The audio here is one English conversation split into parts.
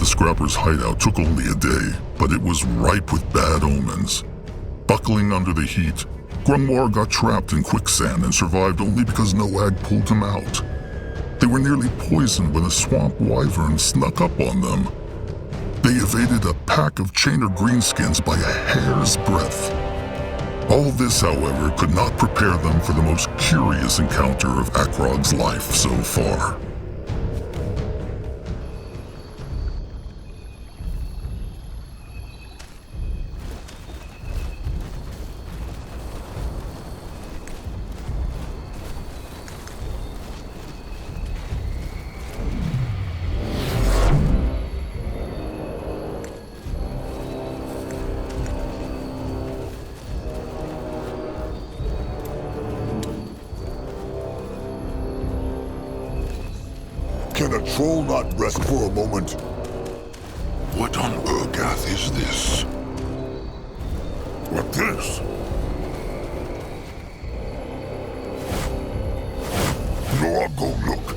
the scrapper's hideout took only a day, but it was ripe with bad omens. Buckling under the heat, Grunwar got trapped in quicksand and survived only because Noag pulled him out. They were nearly poisoned when a swamp wyvern snuck up on them. They evaded a pack of chainer greenskins by a hair's breadth. All this, however, could not prepare them for the most curious encounter of Akrog's life so far. Can a troll not rest for a moment? What on Urgath is this? What this? No, I'll go look.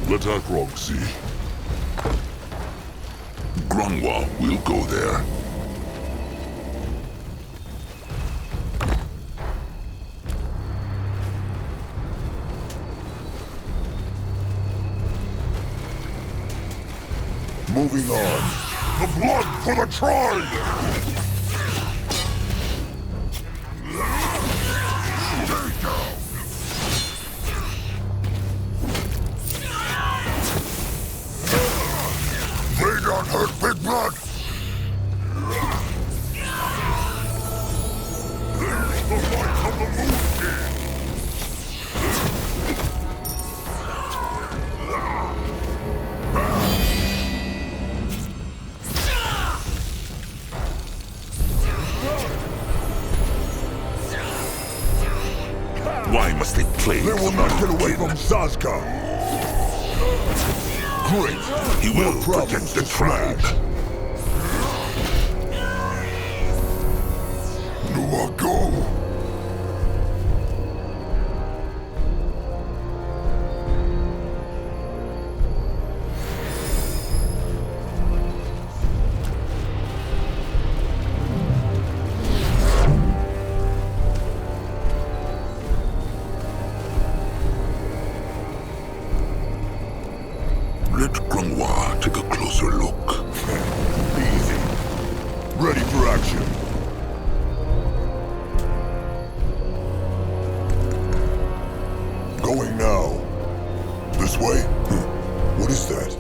Let Akrog see. Grunwald will go there. Moving on. The blood for the tribe! Stay down! They don't hurt Big Blood! There's the light of the moon king! Why must they play? They will not get away from Sazka! Great! He will More problems protect the to tribe. smash. No, I'll go! Let Grunwald take a closer look. Easy. Ready for action. Going now. This way? What is that?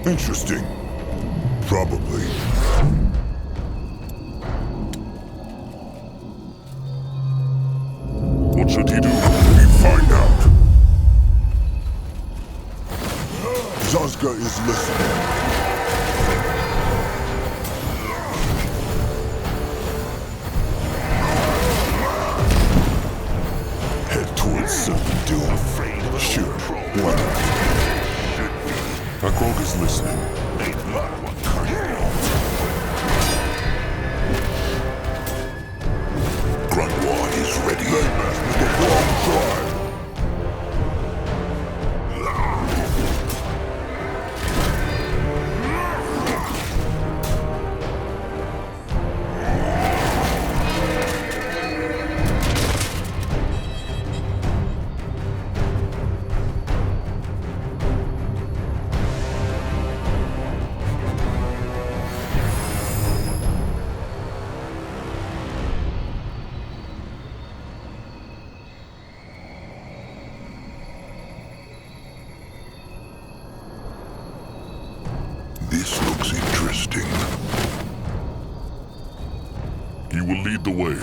Interesting. Probably. What should he do? We find out. Zazka is listening. Head towards certain doom. Sure, why not? Akrog is listening. Grunwald is ready. They mess with the wrong tribe. This looks interesting. He will lead the way.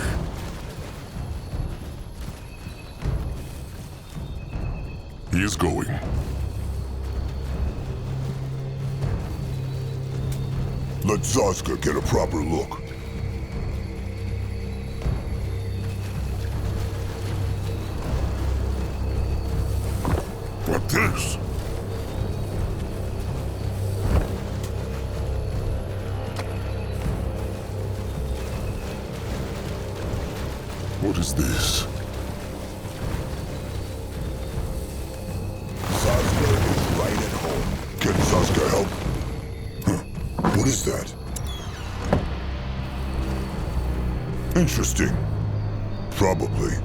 He is going. Let Zazka get a proper look. What this? What is this? Sasuke is right at home. Can Sasuke help? Huh. What is that? Interesting. Probably.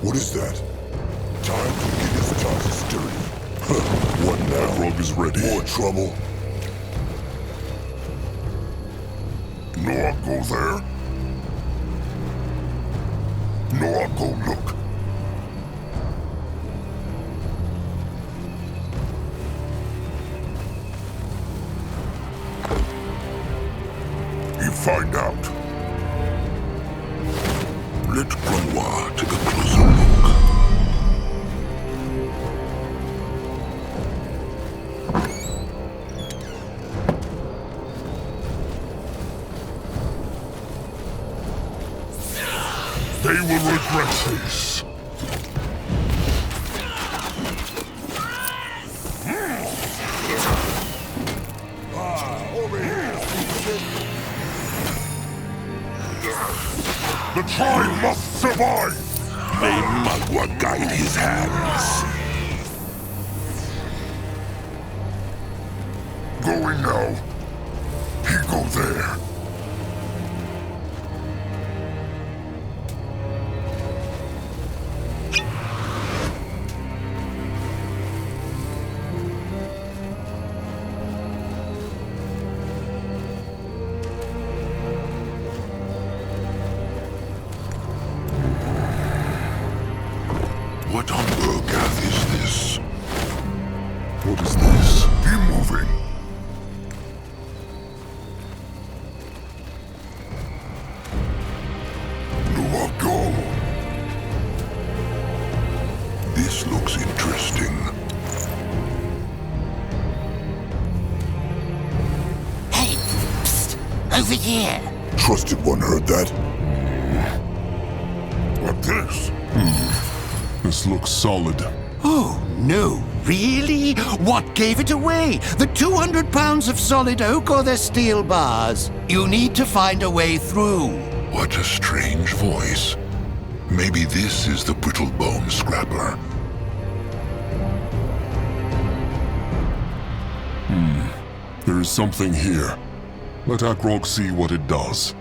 What is that? Time to get his tongues dirty. What now? Frog is ready. More trouble? No, I'll go there. No, I'll go look. You find out. Let Granoir take a closer look. They will regret this. Over here! The tribe must survive! May Magua guide his hands. Going now. He go there. What on Urgath is this? What is this? Be moving. No, I'll go. This looks interesting. Hey, psst, over here. Trusted one heard that. What this? This looks solid. Oh, no, really? What gave it away? The 200 pounds of solid oak or the steel bars? You need to find a way through. What a strange voice. Maybe this is the brittle bone scrapper. There is something here. Let Akrog see what it does.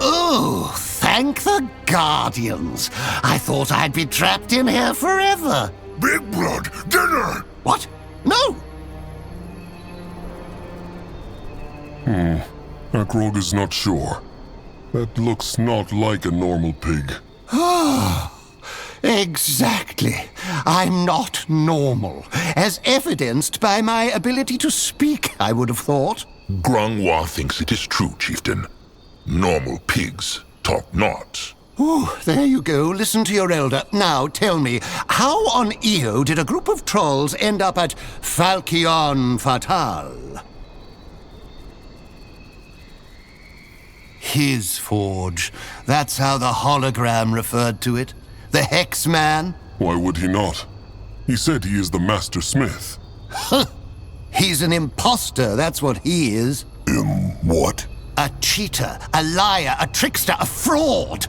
Oh, thank the Guardians. I thought I'd be trapped in here forever. Big Blood, dinner! What? No! Akrog is not sure. That looks not like a normal pig. Exactly. I'm not normal, as evidenced by my ability to speak, I would have thought. Granoir thinks it is true, chieftain. Normal pigs talk not. Ooh, there you go. Listen to your elder. Now, tell me, how on Io did a group of trolls end up at Falchion Fatal? His forge. That's how the hologram referred to it. The Hex Man. Why would he not? He said he is the Master Smith. He's an imposter, that's what he is. What? A cheater, a liar, a trickster, a fraud.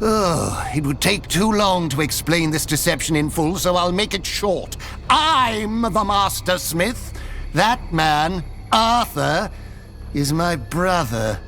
Oh, it would take too long to explain this deception in full, so I'll make it short. I'm the Master Smith. That man, Arthur, is my brother.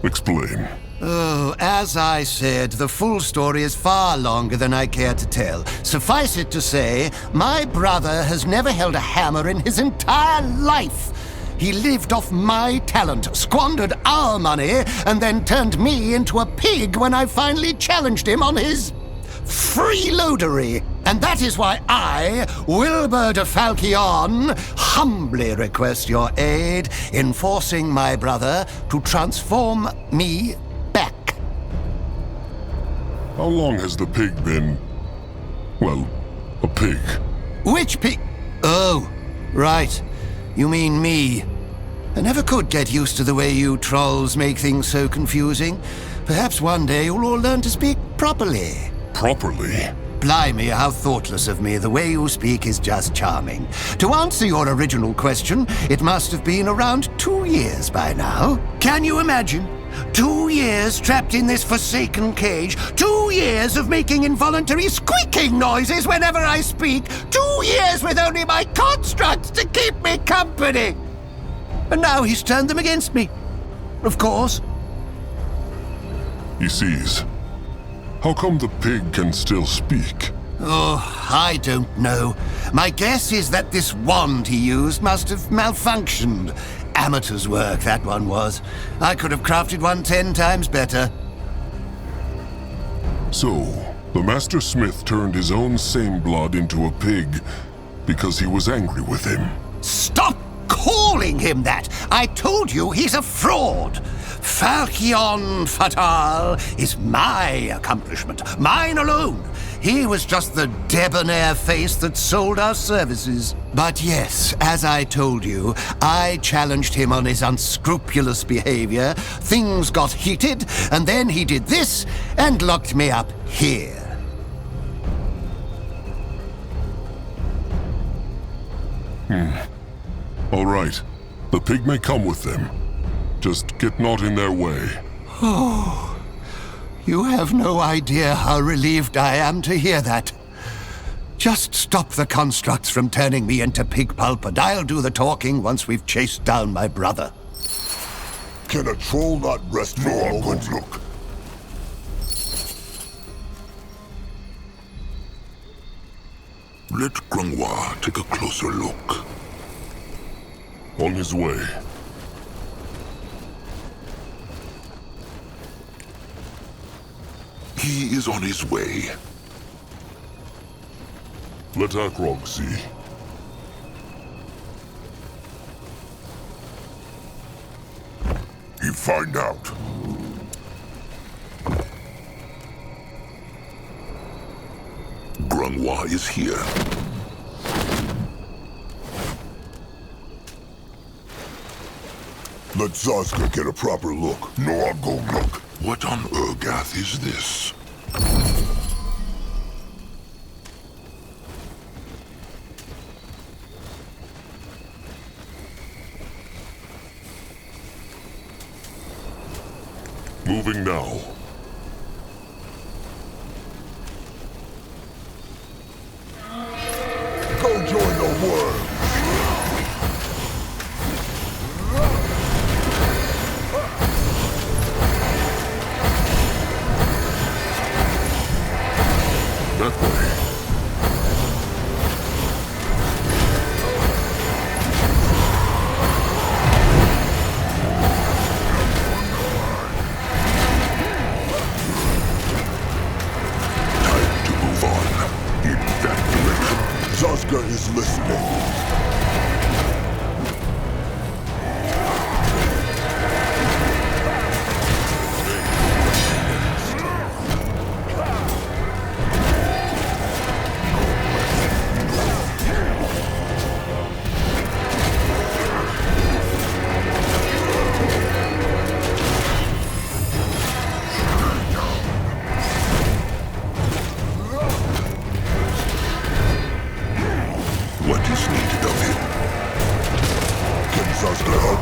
Explain. Oh, as I said, the full story is far longer than I care to tell. Suffice it to say, my brother has never held a hammer in his entire life. He lived off my talent, squandered our money, and then turned me into a pig when I finally challenged him on his freeloadery. And that is why I, Wilbur de Falchion, humbly request your aid in forcing my brother to transform me back. How long has the pig been... well, a pig? Which pig? Oh, right. You mean me. I never could get used to the way you trolls make things so confusing. Perhaps one day you'll all learn to speak properly. Properly? Blimey, how thoughtless of me. The way you speak is just charming. To answer your original question, it must have been around 2 years by now. Can you imagine? 2 years trapped in this forsaken cage. 2 years of making involuntary squeaking noises whenever I speak. 2 years with only my constructs to keep me company. And now he's turned them against me. Of course. He sees. How come the pig can still speak? Oh, I don't know. My guess is that this wand he used must have malfunctioned. Amateur's work, that one was. I could have crafted one 10 times better. So, the Master Smith turned his own same blood into a pig because he was angry with him. Stop calling him that! I told you he's a fraud! Falchion Fatal is my accomplishment, mine alone. He was just the debonair face that sold our services. But yes, as I told you, I challenged him on his unscrupulous behavior. Things got heated, and then he did this and locked me up here. All right. The pig may come with them. Just get not in their way. Oh, you have no idea how relieved I am to hear that. Just stop the constructs from turning me into pig pulp, and I'll do the talking once we've chased down my brother. Can a troll not rest for a moment? Look. Let Granois take a closer look. On his way. He is on his way. Let Akrog see. He find out. Granois is here. Let Zazka get a proper look. No, I'll go look. What on Urgath is this? Moving now. Go join the worm. That way. Time to move on. In that direction. Zazka is listening. What is needed of him? Can Zazka help?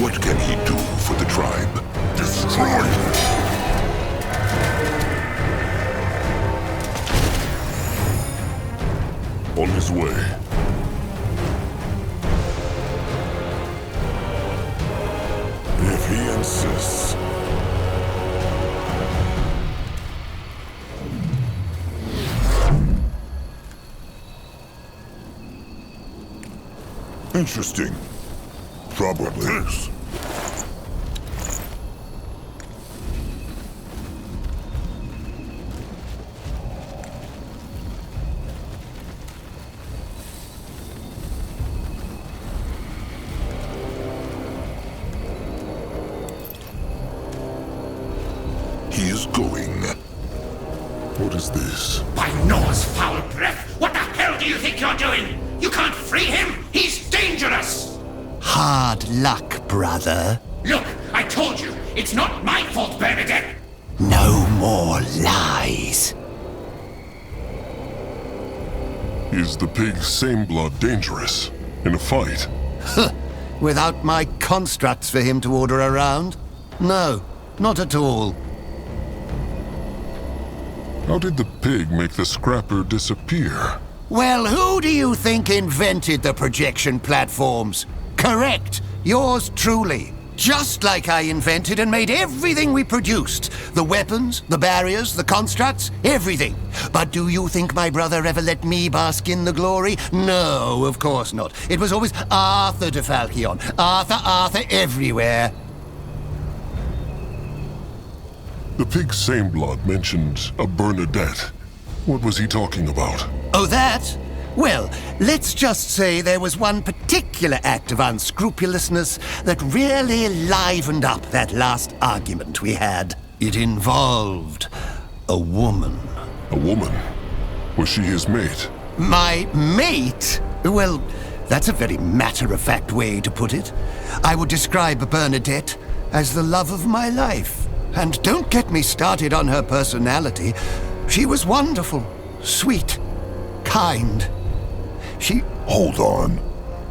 What can he do for the tribe? Destroy. On his way. If he insists. Interesting. Probably. He is going. What is this? By Noah's foul breath! What the hell do you think you're doing? You can't free him! He's dangerous! Hard luck, brother. Look, I told you, it's not my fault, Bernadette! No more lies. Is the pig's same blood dangerous in a fight? Without my constructs for him to order around? No, not at all. How did the pig make the scrapper disappear? Well, who do you think invented the projection platforms? Correct, yours truly. Just like I invented and made everything we produced. The weapons, the barriers, the constructs, everything. But do you think my brother ever let me bask in the glory? No, of course not. It was always Arthur de Falchion. Arthur everywhere. The pig's same blood mentioned a Bernadette. What was he talking about? Oh, that? Well, let's just say there was one particular act of unscrupulousness that really livened up that last argument we had. It involved a woman. A woman? Was she his mate? My mate? Well, that's a very matter-of-fact way to put it. I would describe Bernadette as the love of my life. And don't get me started on her personality. She was wonderful, sweet, kind. Hold on.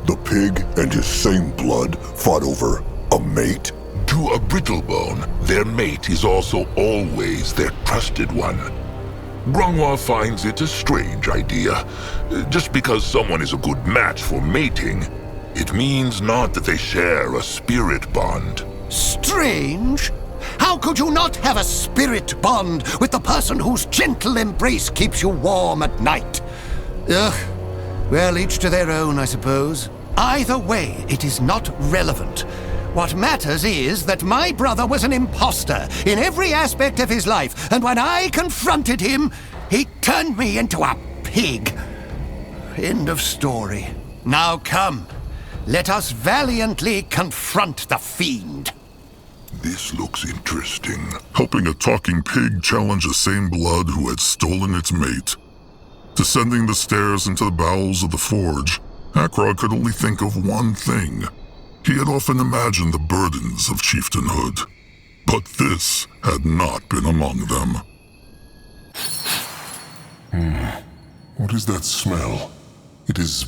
The pig and his same blood fought over a mate? To a brittlebone, their mate is also always their trusted one. Grungwar finds it a strange idea. Just because someone is a good match for mating, it means not that they share a spirit bond. Strange? How could you not have a spirit bond with the person whose gentle embrace keeps you warm at night? Ugh. Well, each to their own, I suppose. Either way, it is not relevant. What matters is that my brother was an imposter in every aspect of his life, and when I confronted him, he turned me into a pig. End of story. Now come, let us valiantly confront the fiend. This looks interesting. Helping a talking pig challenge the same blood who had stolen its mate. Descending the stairs into the bowels of the forge, Akrod could only think of one thing. He had often imagined the burdens of chieftainhood, but this had not been among them. What is that smell? It is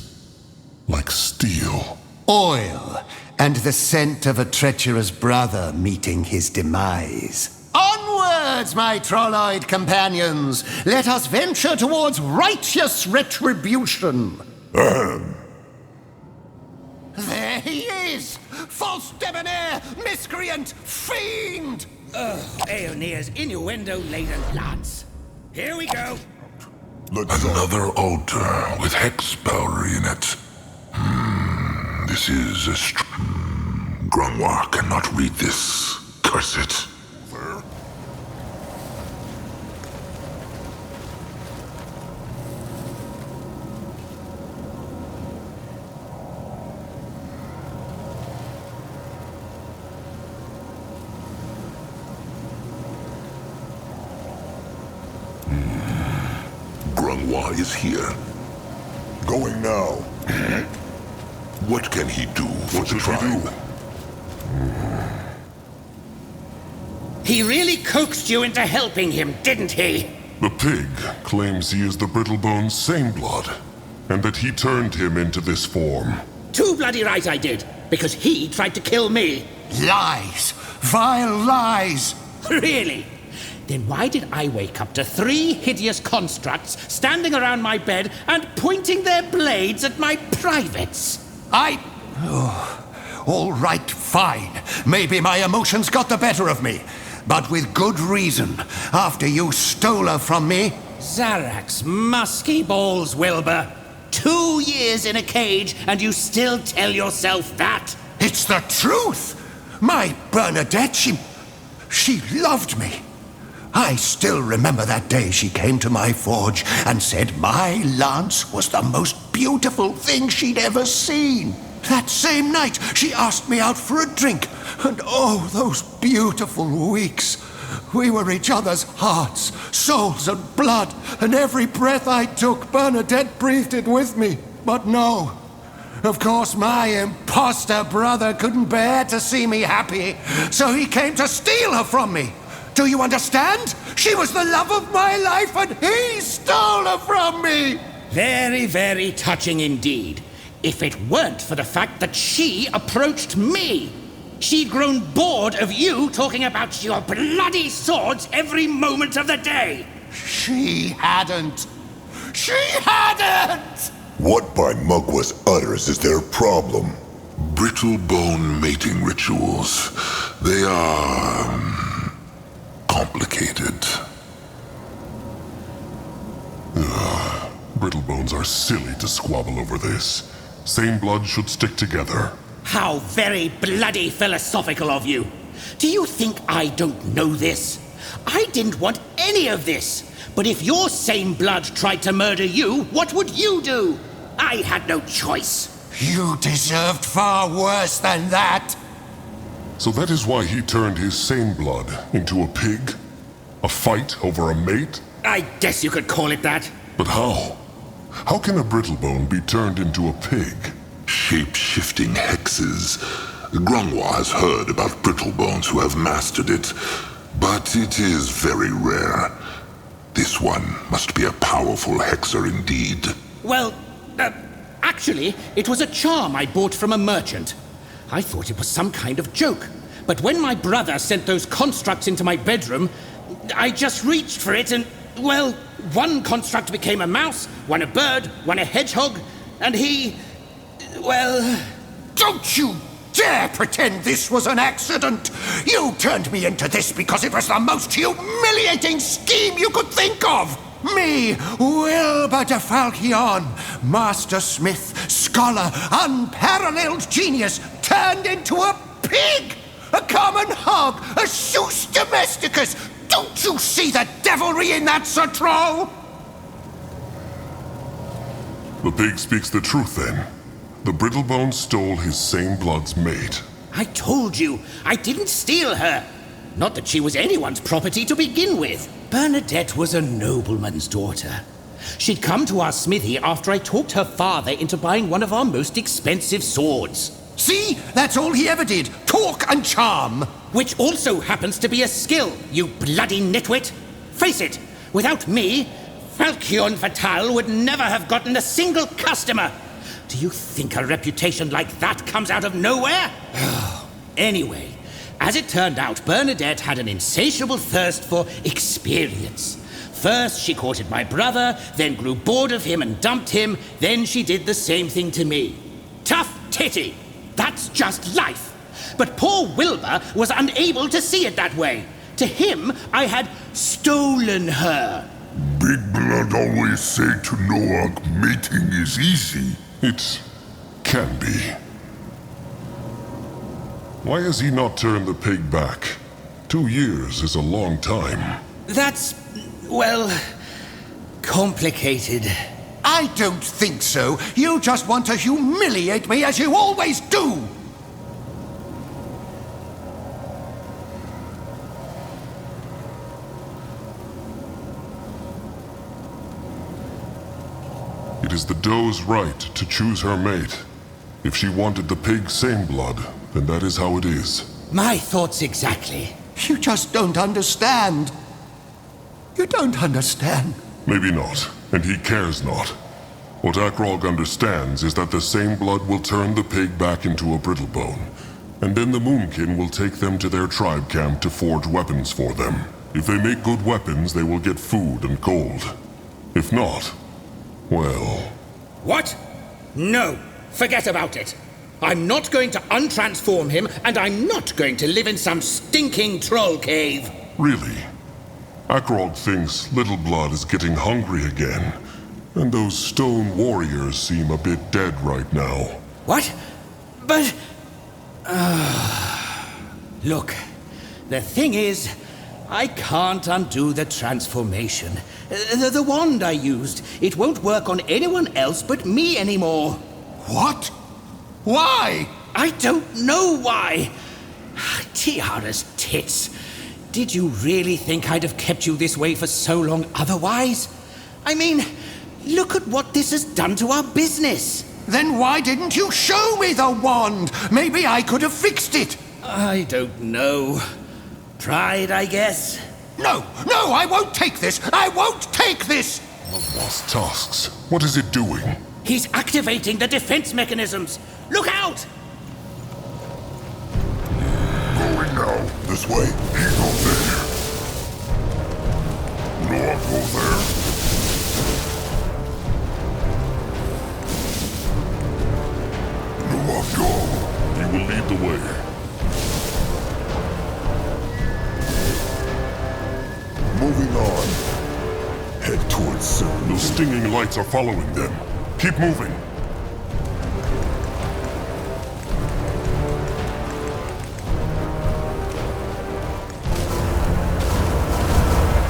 like steel. Oil, and the scent of a treacherous brother meeting his demise. Onwards, my trolloid companions! Let us venture towards righteous retribution! There he is! False debonair, miscreant, fiend! Aeoneer's innuendo-laden plans. Here we go. Let's go. Another altar with hex powder in it. This is a Grungwar cannot read this. Curse it. Grungwar is here. Going now. What can he do for the tribe? He really coaxed you into helping him, didn't he? The pig claims he is the Brittlebone's same blood, and that he turned him into this form. Too bloody right I did, because he tried to kill me. Lies! Vile lies! Really? Then why did I wake up to 3 hideous constructs standing around my bed and pointing their blades at my privates? All right, fine. Maybe my emotions got the better of me. But with good reason. After you stole her from me... Zarak's musky balls, Wilbur. 2 years in a cage, and you still tell yourself that? It's the truth! My Bernadette, she loved me. I still remember that day she came to my forge and said my lance was the most beautiful thing she'd ever seen. That same night, she asked me out for a drink. And oh, those beautiful weeks. We were each other's hearts, souls and blood. And every breath I took, Bernadette breathed it with me. But no, Of course, my imposter brother couldn't bear to see me happy, so he came to steal her from me. Do you understand? She was the love of my life, and he stole her from me! Very, very touching indeed. If it weren't for the fact that she approached me. She'd grown bored of you talking about your bloody swords every moment of the day. She hadn't. She hadn't! What by Mugwa's utters is their problem? Brittle bone mating rituals. They are complicated. Brittlebones are silly to squabble over this. Same blood should stick together. How very bloody philosophical of you. Do you think I don't know this? I didn't want any of this. But if your same blood tried to murder you, what would you do? I had no choice. You deserved far worse than that. So that is why he turned his same blood into a pig? A fight over a mate? I guess you could call it that. But how? How can a brittlebone be turned into a pig? Shape-shifting hexes. Grungwa has heard about brittlebones who have mastered it, but it is very rare. This one must be a powerful hexer indeed. Well, actually, it was a charm I bought from a merchant. I thought it was some kind of joke. But when my brother sent those constructs into my bedroom, I just reached for it and, well, one construct became a mouse, one a bird, one a hedgehog, and he... well... Don't you dare pretend this was an accident! You turned me into this because it was the most humiliating scheme you could think of! Me, Wilbur de Falchion, master smith, scholar, unparalleled genius, turned into a pig! A common hog, a sus domesticus! Don't you see the devilry in that, Sir Troll? The pig speaks the truth, then. The brittlebone stole his same blood's mate. I told you, I didn't steal her. Not that she was anyone's property to begin with. Bernadette was a nobleman's daughter. She'd come to our smithy after I talked her father into buying one of our most expensive swords. See? That's all he ever did. Talk and charm. Which also happens to be a skill, you bloody nitwit. Face it, without me, Falchion Fatal would never have gotten a single customer. Do you think a reputation like that comes out of nowhere? Anyway, as it turned out, Bernadette had an insatiable thirst for experience. First, she courted my brother, then grew bored of him and dumped him, then she did the same thing to me. Tough titty. That's just life. But poor Wilbur was unable to see it that way. To him, I had stolen her. Big Blood always say to Noak mating is easy. It can be. Why has he not turned the pig back? 2 years is a long time. That's, well, complicated. I don't think so. You just want to humiliate me as you always do. It is the doe's right to choose her mate. If she wanted the pig's same blood, then that is how it is. My thoughts exactly. You just don't understand. You don't understand. Maybe not, and he cares not. What Akrog understands is that the same blood will turn the pig back into a brittlebone, and then the Moonkin will take them to their tribe camp to forge weapons for them. If they make good weapons, they will get food and gold. If not, well... What? No, forget about it. I'm not going to untransform him, and I'm not going to live in some stinking troll cave. Really? Akrog thinks Little Blood is getting hungry again, and those stone warriors seem a bit dead right now. What? But... Look, the thing is, I can't undo the transformation. The wand I used, it won't work on anyone else but me anymore. What? Why? I don't know why. Tiara's tits. Did you really think I'd have kept you this way for so long otherwise? I mean, look at what this has done to our business. Then why didn't you show me the wand? Maybe I could have fixed it. I don't know. Pride, I guess. No, I won't take this. I won't take this. Lost tasks. What is it doing? He's activating the defense mechanisms. Look out! Going now. This way. He go there. No, I'll go there. No, I'll go. You will lead the way. Moving on. Head towards Cyril. Those stinging lights are following them. Keep moving.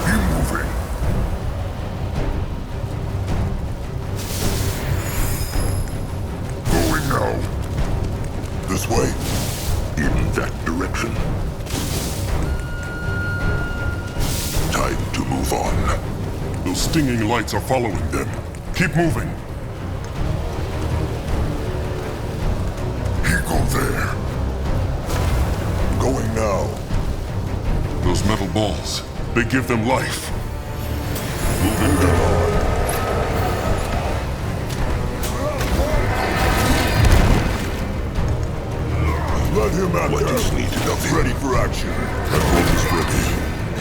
Keep moving. Going now. This way. In that direction. Time to move on. Those stinging lights are following them. Keep moving. He go there. Going now. Those metal balls, they give them life. Moving on. Let him at What that. is needed of him? Ready for action. Everyone is ready.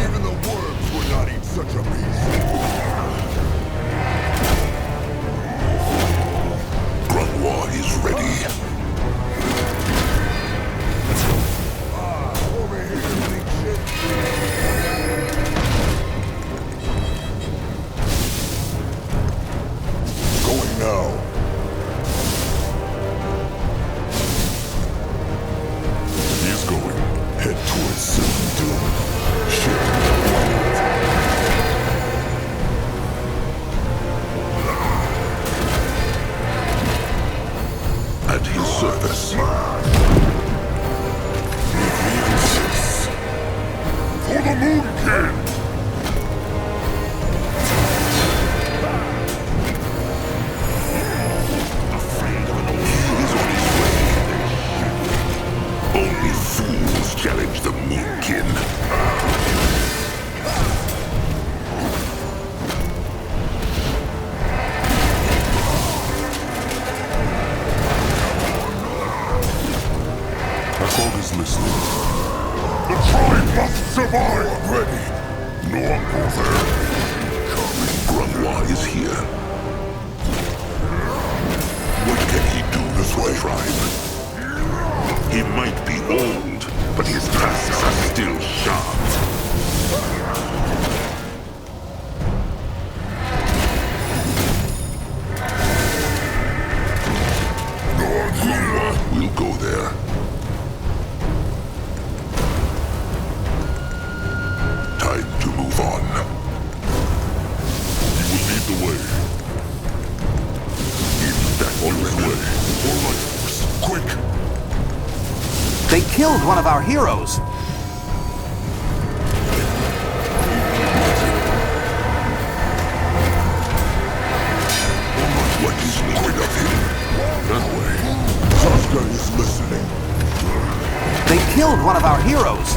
Even the worms would not eat such a beast. Grunwald is ready. Over here, big shit. Going now. He's going. Head towards certain doom. Shit. At his service. For the Moon King! Afraid of an old He's on his way. Only fools challenge the Moonkin. Akog is listening. The tribe must survive! Ready! No one go there. Grunwald is here. What can he do This for way. the tribe? He might be old, but his tusks are still sharp. Grunwald will go there. Time to move on. He will lead the way. In that way. More light force. Quick! They killed one of our heroes. What is needed of him? That way. Saska is listening. They killed one of our heroes.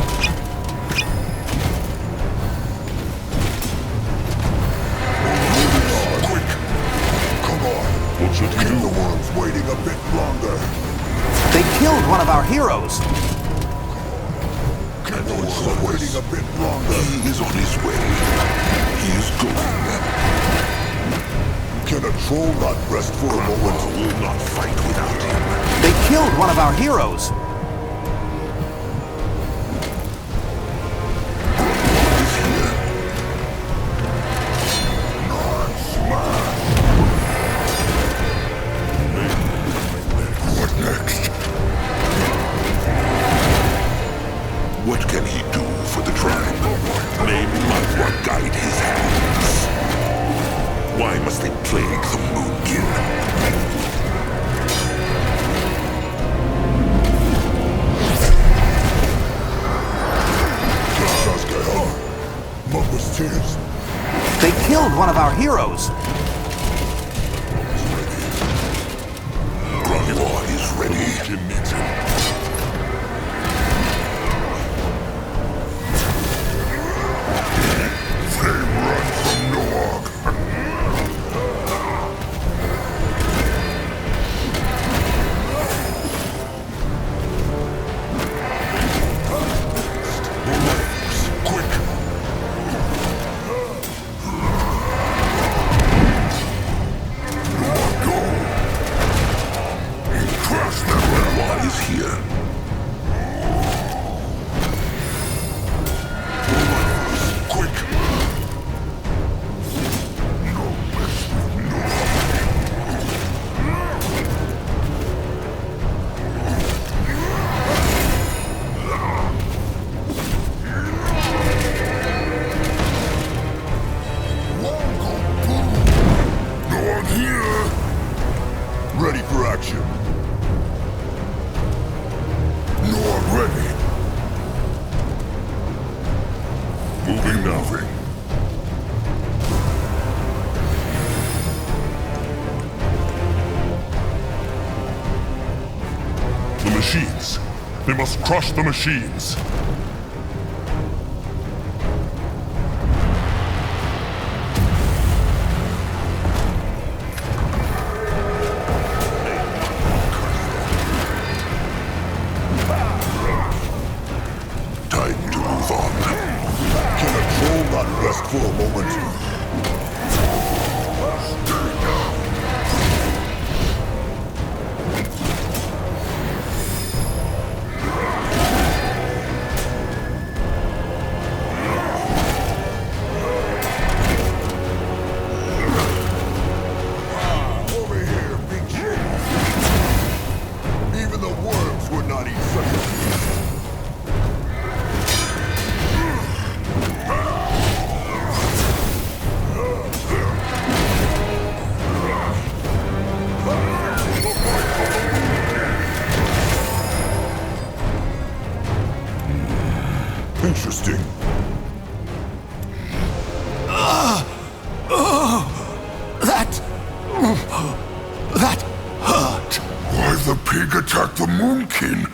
Quick! Come on! What should he Keep do? the worms waiting a bit longer. They killed one of our heroes. Keep the worms waiting a bit longer. He is on his way. He is going. Can a troll not rest for a Grunwald moment? will not fight without him. They killed one of our heroes. Grunwald is here. What next? What can he do for the tribe? May Magua guide his hands. Why must they plague the Moonkin? Saska, huh? Mother's tears. They killed one of our heroes. moving. The machines. They must crush the machines. Time to move on. Can a troll not rest for a moment? Over here, big shit. Even the worms would not eat such a beast. Interesting. That hurt. Why the pig attacked the Moonkin?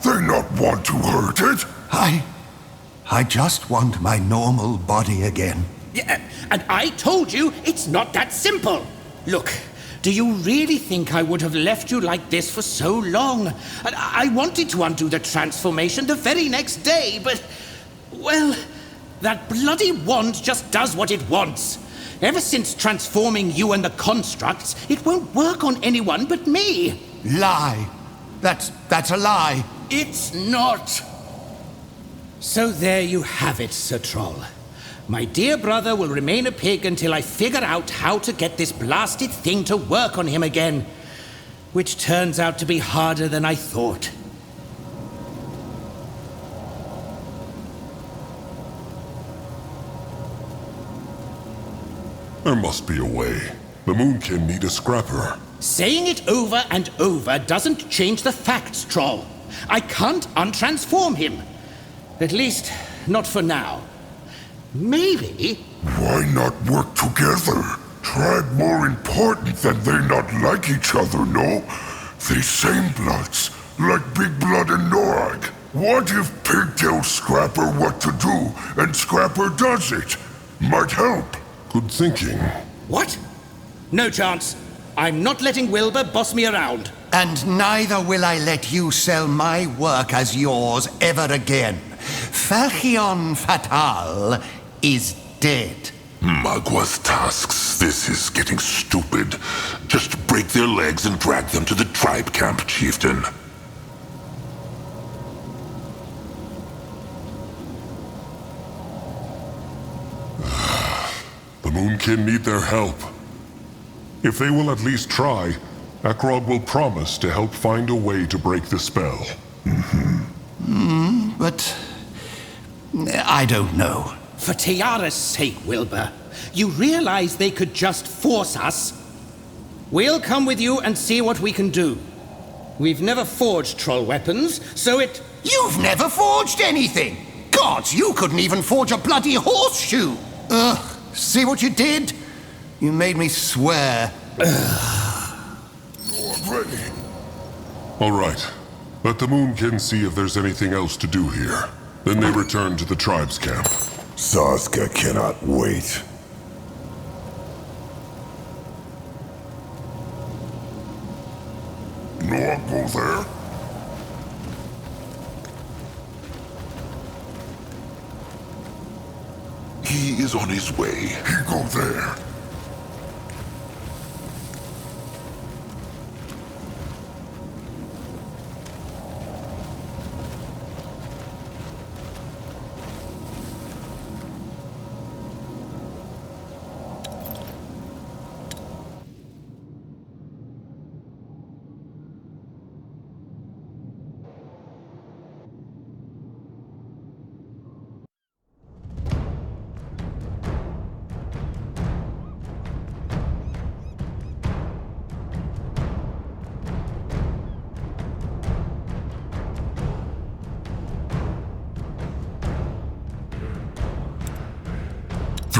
They not want to hurt it. I just want my normal body again. Yeah, and I told you it's not that simple. Look, do you really think I would have left you like this for so long? And I wanted to undo the transformation the very next day, but, well, that bloody wand just does what it wants. Ever since transforming you and the constructs, it won't work on anyone but me. Lie. That's a lie. It's not. So there you have it, Sir Troll. My dear brother will remain a pig until I figure out how to get this blasted thing to work on him again. Which turns out to be harder than I thought. There must be a way. The Moonkin need a scrapper. Saying it over and over doesn't change the facts, Troll. I can't untransform him. At least, not for now. Maybe... Why not work together? Tribe more important than they not like each other, no? They same bloods, like Big Blood and Norag. What if Pig tells Scrapper what to do, and Scrapper does it? Might help. Good thinking. What? No chance. I'm not letting Wilbur boss me around. And neither will I let you sell my work as yours ever again. Falchion Fatal is dead. Magua's tasks. This is getting stupid. Just break their legs and drag them to the tribe camp, chieftain. The Moonkin need their help. If they will at least try, Akrog will promise to help find a way to break the spell. But I don't know. For Tiara's sake, Wilbur, you realize they could just force us? We'll come with you and see what we can do. We've never forged troll weapons, so it... You've never forged anything! Gods, you couldn't even forge a bloody horseshoe! Ugh, see what you did? You made me swear. Already. All right. Let the Moonkin see if there's anything else to do here. Then they return to the tribe's camp. Sasuke cannot wait. Noah go there? He is on his way. He go there.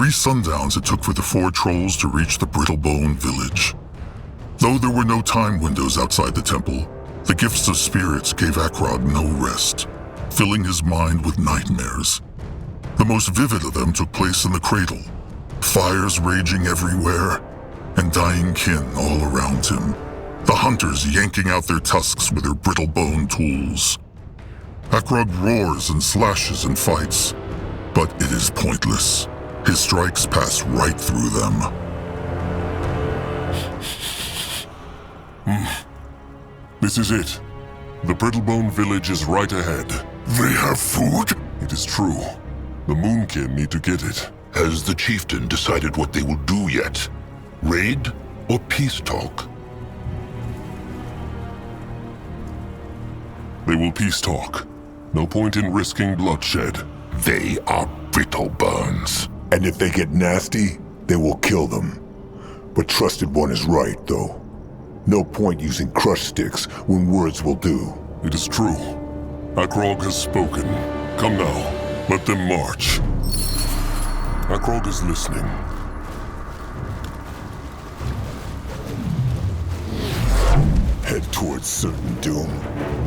3 sundowns it took for the 4 trolls to reach the Brittlebone village. Though there were no time windows outside the temple, the gifts of spirits gave Akrog no rest, filling his mind with nightmares. The most vivid of them took place in the cradle, fires raging everywhere, and dying kin all around him, the hunters yanking out their tusks with their brittlebone tools. Akrog roars and slashes and fights, but it is pointless. His strikes pass right through them. This is it. The Brittlebone village is right ahead. They have food? It is true. The Moonkin need to get it. Has the chieftain decided what they will do yet? Raid or peace talk? They will peace talk. No point in risking bloodshed. They are Brittlebones. And if they get nasty, they will kill them. But Trusted One is right, though. No point using crush sticks when words will do. It is true. Akrog has spoken. Come now, let them march. Akrog is listening. Head towards certain doom.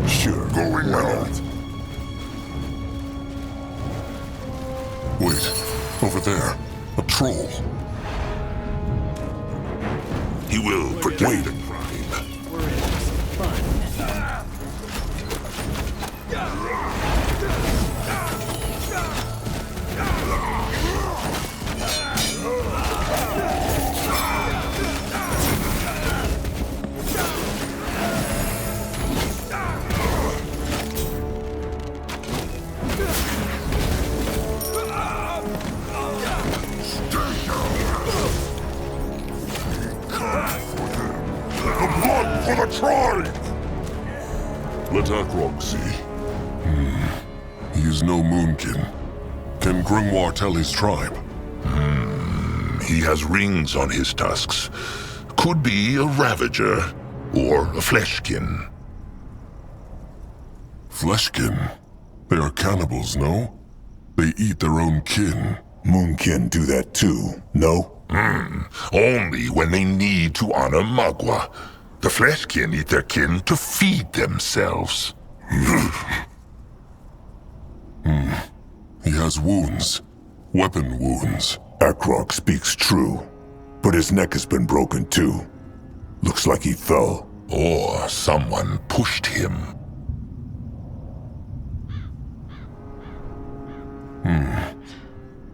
Sure, Going now. Wait, over there, a troll. He will protect the crime. for the tribe! Let Akrog see. He is no Moonkin. Can Grimoire tell his tribe? He has rings on his tusks. Could be a Ravager or a Fleshkin. Fleshkin? They are cannibals, no? They eat their own kin. Moonkin do that too, no? Only when they need to honor Magua. The Fleshkin eat their kin to feed themselves. He has wounds. Weapon wounds. Akrog speaks true, but his neck has been broken too. Looks like he fell. Or someone pushed him.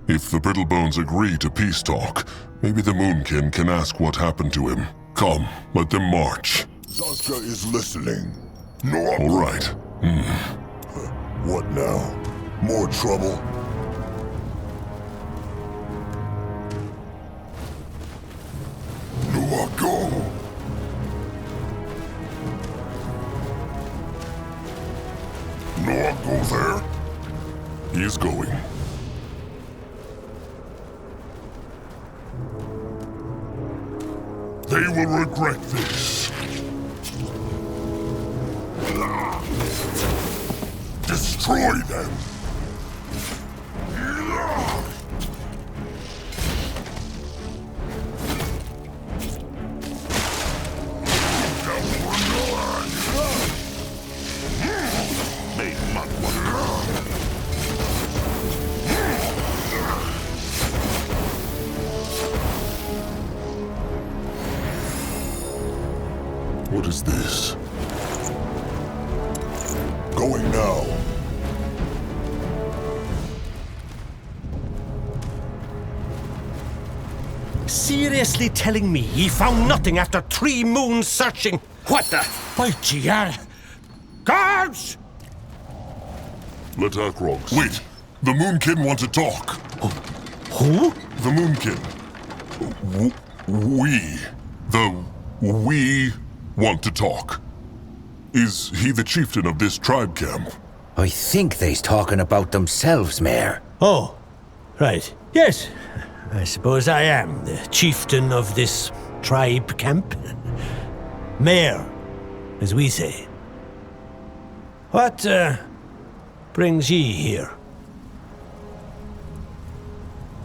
If the Brittlebones agree to peace talk, maybe the Moonkin can ask what happened to him. Come, let them march. Zaska is listening. No, All right. What now? More trouble? No, go! No, go there? He is going. They will regret this. Destroy them! May Magua. What is this? Going now. Seriously telling me he found nothing after 3 moons searching? What the? By GR! Guards! Let Akrog see. Wait! The Moonkin want to talk. Who? The Moonkin. We want to talk. Is he the chieftain of this tribe camp? I think they's talking about themselves, Mayor. Oh, right. Yes, I suppose I am the chieftain of this tribe camp. Mayor, as we say. What, brings ye here?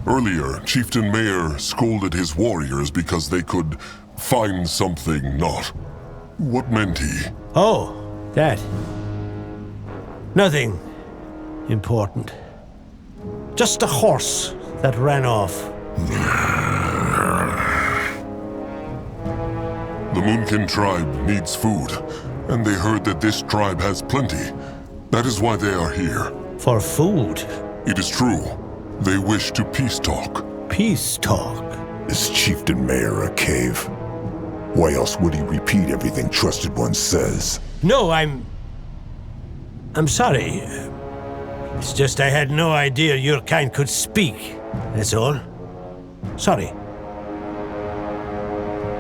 Earlier, Chieftain Mayor scolded his warriors because they could find something not. What meant he? Oh, that. Nothing important. Just a horse that ran off. The Moonkin tribe needs food, and they heard that this tribe has plenty. That is why they are here. For food? It is true. They wish to peace talk. Peace talk? Is Chieftain Mayor a cave? Why else would he repeat everything Trusted One says? No, I'm sorry. It's just I had no idea your kind could speak. That's all. Sorry.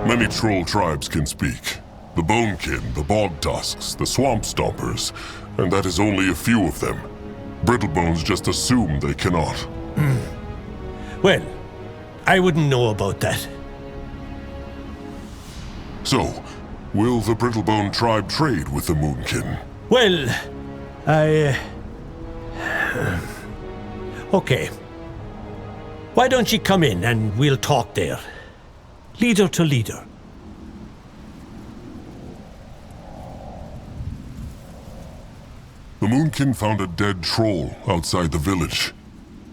Many troll tribes can speak. The Bonekin, the Bog Tusks, the Swamp Stompers, and that is only a few of them. Brittlebones just assume they cannot. Well, I wouldn't know about that. So, will the Brittlebone tribe trade with the Moonkin? Well, okay. Why don't you come in and we'll talk there? Leader to leader. The Moonkin found a dead troll outside the village.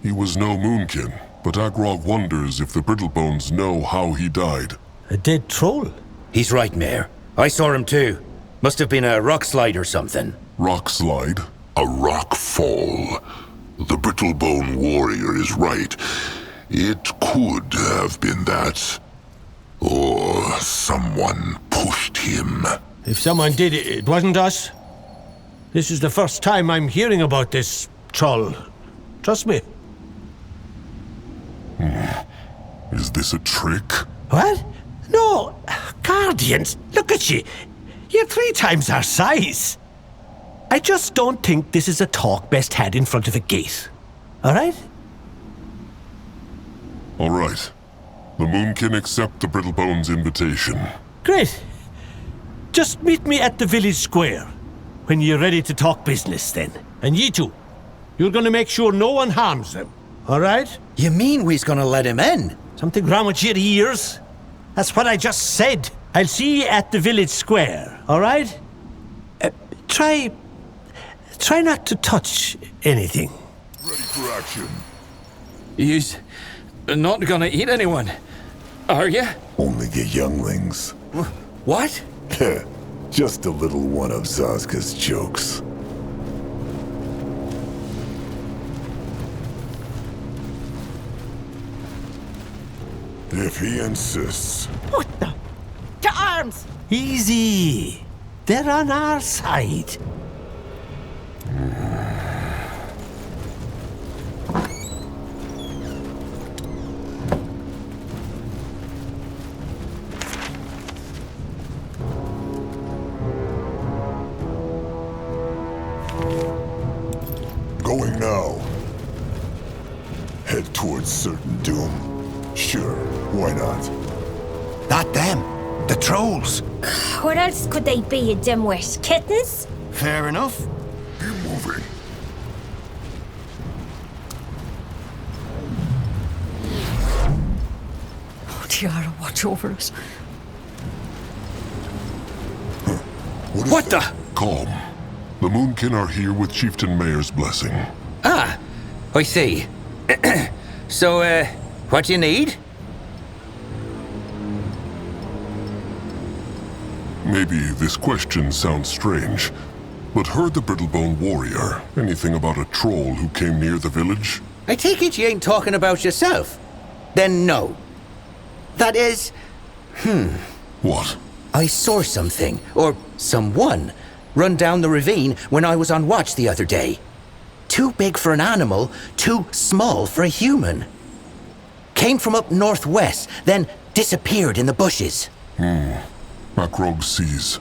He was no Moonkin, but Agrog wonders if the Brittlebones know how he died. A dead troll? He's right, Mayor. I saw him too. Must have been a rock slide or something. Rock slide? A rock fall. The Brittlebone warrior is right. It could have been that. Or someone pushed him. If someone did it, it wasn't us. This is the first time I'm hearing about this troll. Trust me. Is this a trick? What? No. Guardians, look at you. You're 3 times our size. I just don't think this is a talk best had in front of a gate. All right? All right. The Moonkin accept the Brittlebone's invitation. Great. Just meet me at the village square when you're ready to talk business then. And you two, you're gonna make sure no one harms them. All right? You mean we's gonna let him in? Something wrong with your ears? That's what I just said. I'll see you at the village square, all right? Try not to touch anything. Ready for action. You's not gonna eat anyone, are you? Only the younglings. What? Just a little one of Zazka's jokes. If he insists. What the? To arms! Easy. They're on our side. Going now. Head towards certain doom. Sure, why not? Not them. The trolls. What else could they be, you dimwit? Kittens? Fair enough. Be moving. Oh, Tiara, watch over us. What the? Calm. The Moonkin are here with Chieftain Mayor's blessing. Ah, I see. So, what do you need? Maybe this question sounds strange, but heard the Brittlebone warrior anything about a troll who came near the village? I take it you ain't talking about yourself. Then no. That is... What? I saw something, or someone, run down the ravine when I was on watch the other day. Too big for an animal, too small for a human. Came from up northwest, then disappeared in the bushes. Akrog sees.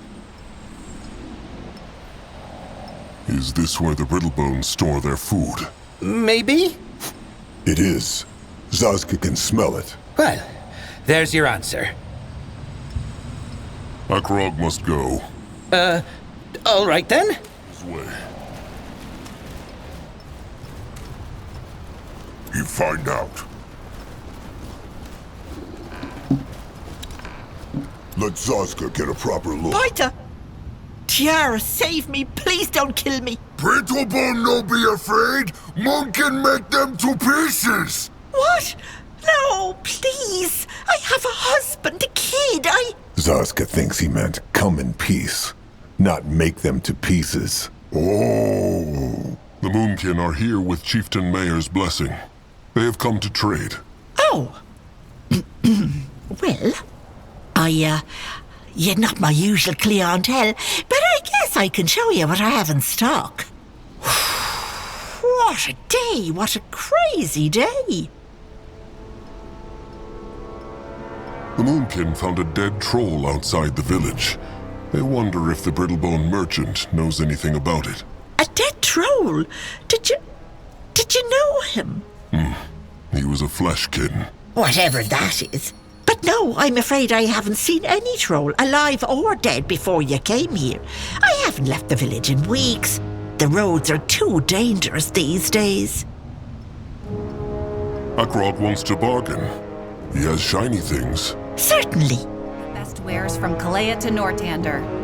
Is this where the Brittlebones store their food? Maybe? It is. Zazka can smell it. Well, there's your answer. Akrog must go. All right then. His way. You find out. Let Zaska get a proper look. Paita! Tiara, save me. Please don't kill me. Brittlebone, no be afraid. Moon can make them to pieces. What? No, please. I have a husband, a kid. Zaska thinks he meant come in peace, not make them to pieces. Oh. The Moonkin are here with Chieftain Mayor's blessing. They have come to trade. Oh. Well, you're not my usual clientele, but I guess I can show you what I have in stock. What a day! What a crazy day! The Moonkin found a dead troll outside the village. They wonder if the Brittlebone merchant knows anything about it. A dead troll? Did you know him? He was a fleshkin. Whatever that is. But no, I'm afraid I haven't seen any troll, alive or dead, before you came here. I haven't left the village in weeks. The roads are too dangerous these days. Akrog wants to bargain. He has shiny things. Certainly. Best wares from Kalea to Nortander.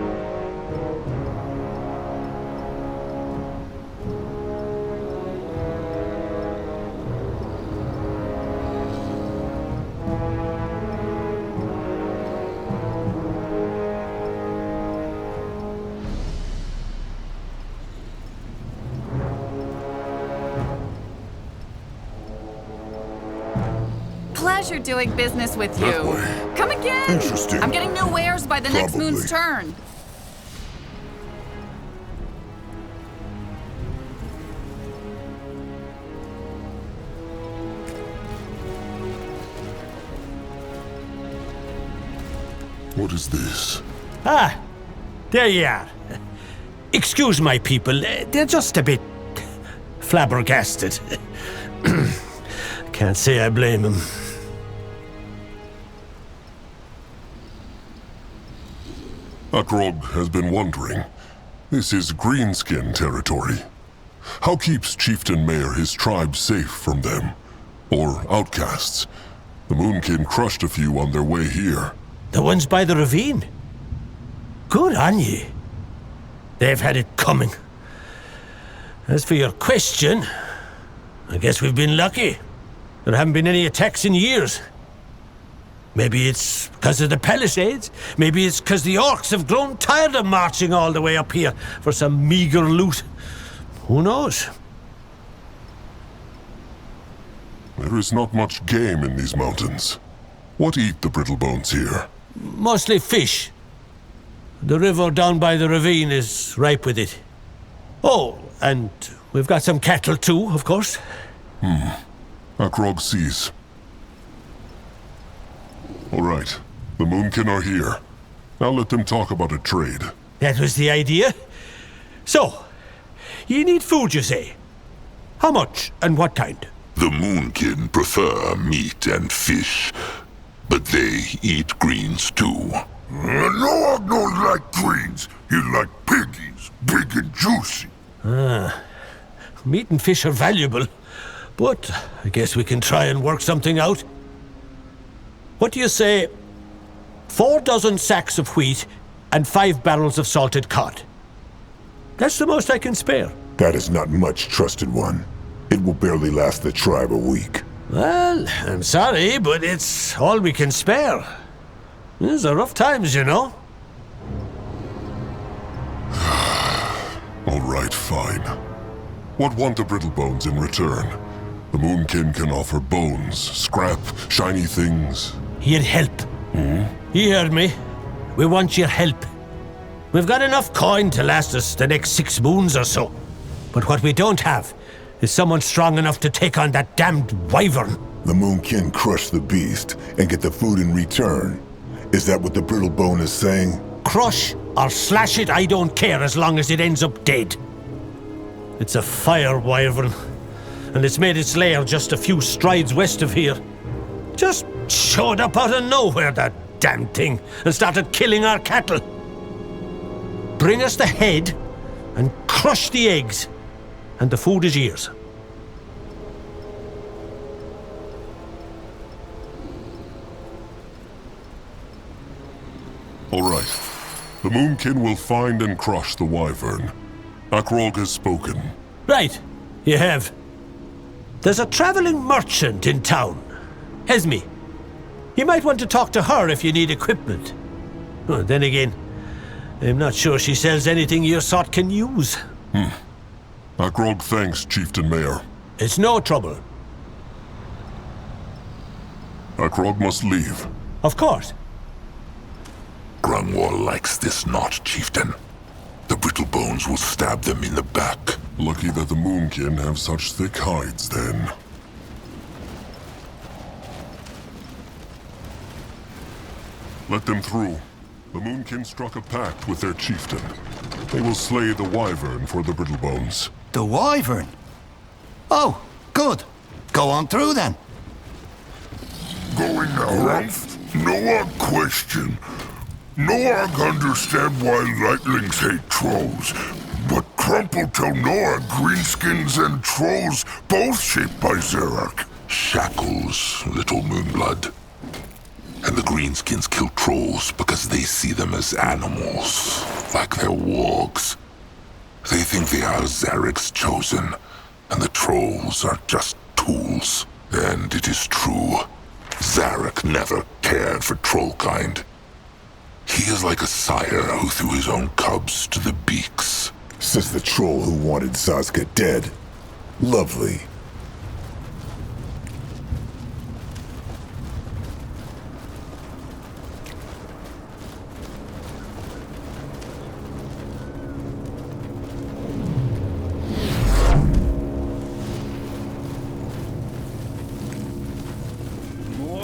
Pleasure doing business with you. Come again. Interesting. I'm getting new wares by the next moon's turn. What is this? Ah, there you are. Excuse my people, they're just a bit flabbergasted. Can't say I blame them. Akrog has been wondering. This is Greenskin territory. How keeps Chieftain Mayor his tribe safe from them? Or outcasts? The Moonkin crushed a few on their way here. The ones by the ravine? Good on ye. They've had it coming. As for your question, I guess we've been lucky. There haven't been any attacks in years. Maybe it's because of the Palisades. Maybe it's because the orcs have grown tired of marching all the way up here for some meager loot. Who knows? There is not much game in these mountains. What eat the Brittlebones here? Mostly fish. The river down by the ravine is ripe with it. Oh, and we've got some cattle too, of course. Akrog sees. All right, the Moonkin are here. Now let them talk about a trade. That was the idea. So, you need food, you say? How much and what kind? The Moonkin prefer meat and fish, but they eat greens too. Noah don't like greens. He like piggies, big and juicy. Meat and fish are valuable, but I guess we can try and work something out. What do you say? 4 dozen sacks of wheat and 5 barrels of salted cod. That's the most I can spare. That is not much, trusted one. It will barely last the tribe a week. Well, I'm sorry, but it's all we can spare. These are rough times, you know. All right, fine. What want the Brittlebones in return? The Moonkin can offer bones, scrap, shiny things. He'd help. You heard me. We want your help. We've got enough coin to last us the next 6 moons or so. But what we don't have is someone strong enough to take on that damned wyvern. The Moonkin crush the beast and get the food in return. Is that what the Brittlebone is saying? Crush or slash it, I don't care as long as it ends up dead. It's a fire wyvern, and it's made its lair just a few strides west of here. Just showed up out of nowhere, that damn thing, and started killing our cattle. Bring us the head and crush the eggs, and the food is yours. All right. The Moonkin will find and crush the Wyvern. Akrog has spoken. Right, you have. There's a traveling merchant in town, Esme. You might want to talk to her if you need equipment. Oh, then again, I'm not sure she sells anything your sort can use. Akrog thanks, Chieftain Mayor. It's no trouble. Akrog must leave. Of course. Grungwall likes this knot, Chieftain. The Brittlebones will stab them in the back. Lucky that the Moonkin have such thick hides, then. Let them through. The Moonkin struck a pact with their chieftain. They will slay the Wyvern for the Brittlebones. The Wyvern? Oh, good. Go on through then. Going now, Rumpf? No odd question. No Org understand why lightlings hate trolls, but Crumple tell Noah greenskins and trolls both shaped by Zerak. Shackles, little Moonblood. And the greenskins kill trolls because they see them as animals, like they're wargs. They think they are Zarek's chosen, and the trolls are just tools. And it is true, Zarek never cared for trollkind. He is like a sire who threw his own cubs to the beaks. Says the troll who wanted Sazka dead. Lovely.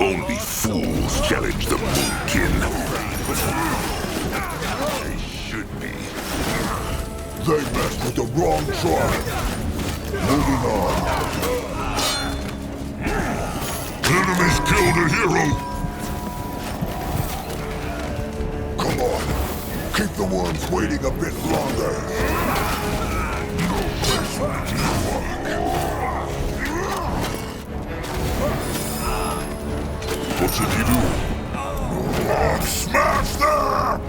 Only fools challenge the Moonkin. They should be. They messed with the wrong tribe. Moving on. Enemies killed a hero. Come on. Keep the worms waiting a bit longer. No place for teamwork. What should he do? Smash them!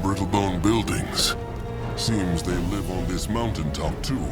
Brittlebone buildings. Seems they live on this mountaintop too.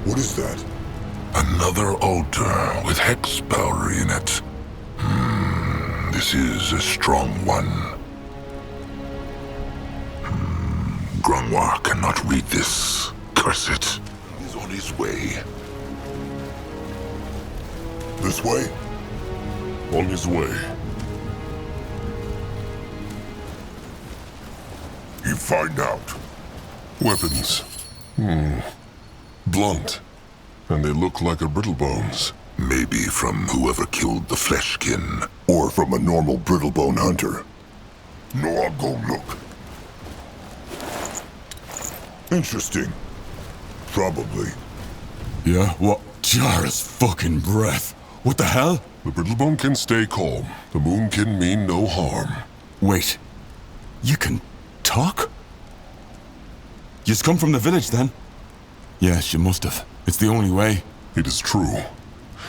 What is that? Another altar with hex power in it. This is a strong one. Grungwar cannot read this. Curse it. He's on his way. This way? On his way. You find out. Weapons. Blunt. And they look like a Brittlebones. Maybe from whoever killed the Fleshkin. Or from a normal brittlebone hunter. No, I'll go look. Interesting. Probably. Yeah, what? Jar's fucking breath. What the hell? The brittlebone can stay calm. The moon can mean no harm. Wait. You can talk? You've come from the village, then? Yes, you must have. It's the only way. It is true.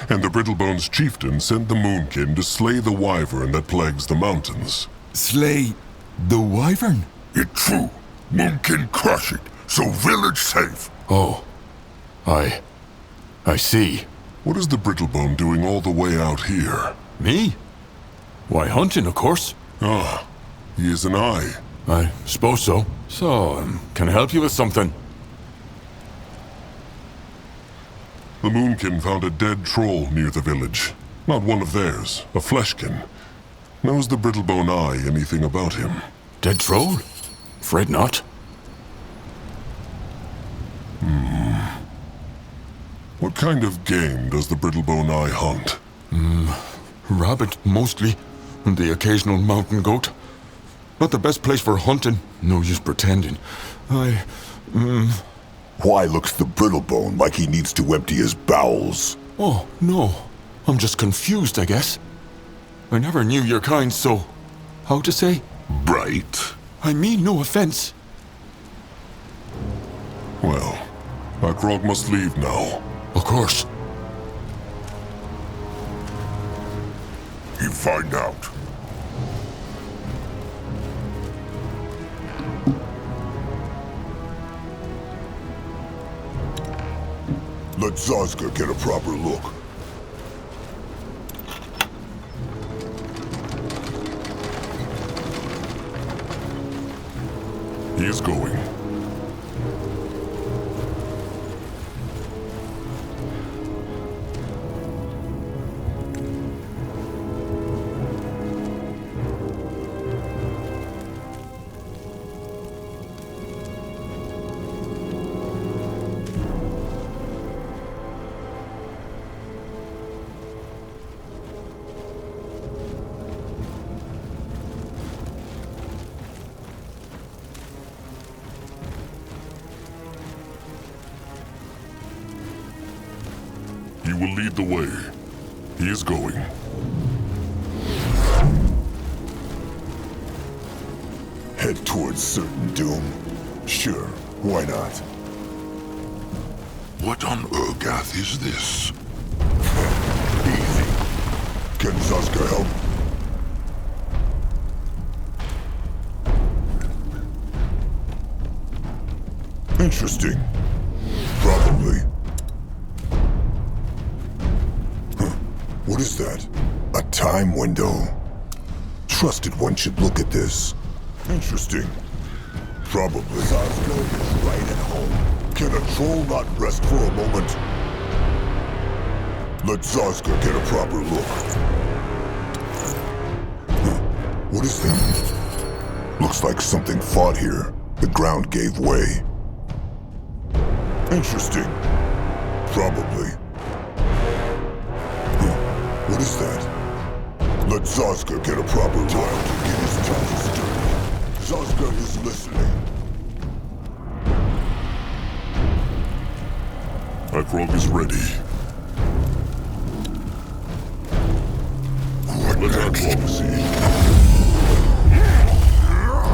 And the Brittlebone's chieftain sent the Moonkin to slay the wyvern that plagues the mountains. Slay the wyvern? It's true. Moonkin crush it, so village safe. Oh. I see. What is the Brittlebone doing all the way out here? Me? Why, hunting, of course. Ah, he is an eye. I suppose so. So, can I help you with something? The Moonkin found a dead troll near the village. Not one of theirs, a Fleshkin. Knows the Brittlebone Eye anything about him? Dead troll? Afraid not. What kind of game does the Brittlebone Eye hunt? Rabbit, mostly. And the occasional mountain goat. Not the best place for hunting. No use pretending. Why looks the Brittlebone like he needs to empty his bowels? Oh, no. I'm just confused, I guess. I never knew your kind so... how to say? Bright. I mean no offense. Well, Akrog must leave now. Of course. You find out. Let Zazka get a proper look. He is going. You will lead the way. He is going. Head towards certain doom? Sure, why not? What on Urgath is this? Easy. Can Zazka help? Interesting. Probably. What is that? A time window. Trusted one should look at this. Interesting. Probably. Zazka is right at home. Can a troll not rest for a moment? Let Zazka get a proper look. What is that? Looks like something fought here. The ground gave way. Interesting. Probably. What is that? Let Zazka get a proper look. Time to get his touches dirty. Zazka is listening. Akrog is ready. Let Akrog see.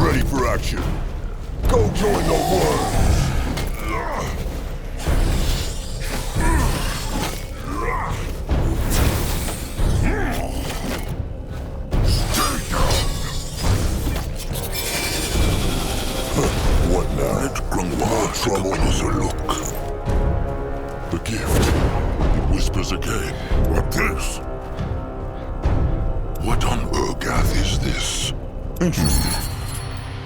Ready for action. Go join the world. Trouble. Take a closer look. The gift. It whispers again. What this? What on Urgath is this? Interesting.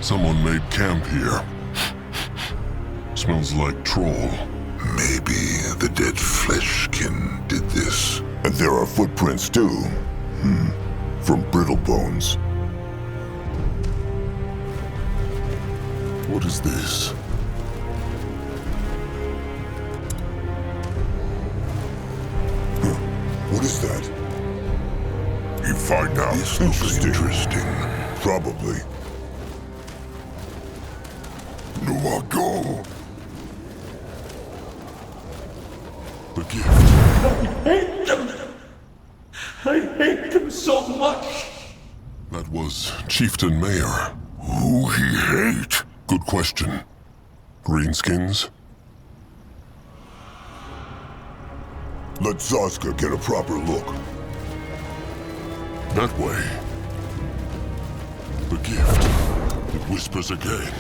Someone made camp here. Smells like troll. Maybe the dead Fleshkin did this. And there are footprints too. From brittle bones. What is this? What is that? You find out. This looks interesting. Probably. No, I'll go. The gift. I hate them. I hate them so much. That was Chieftain Mayor. Who he hate? Good question. Greenskins? Let Zaska get a proper look. That way. The gift. It whispers again.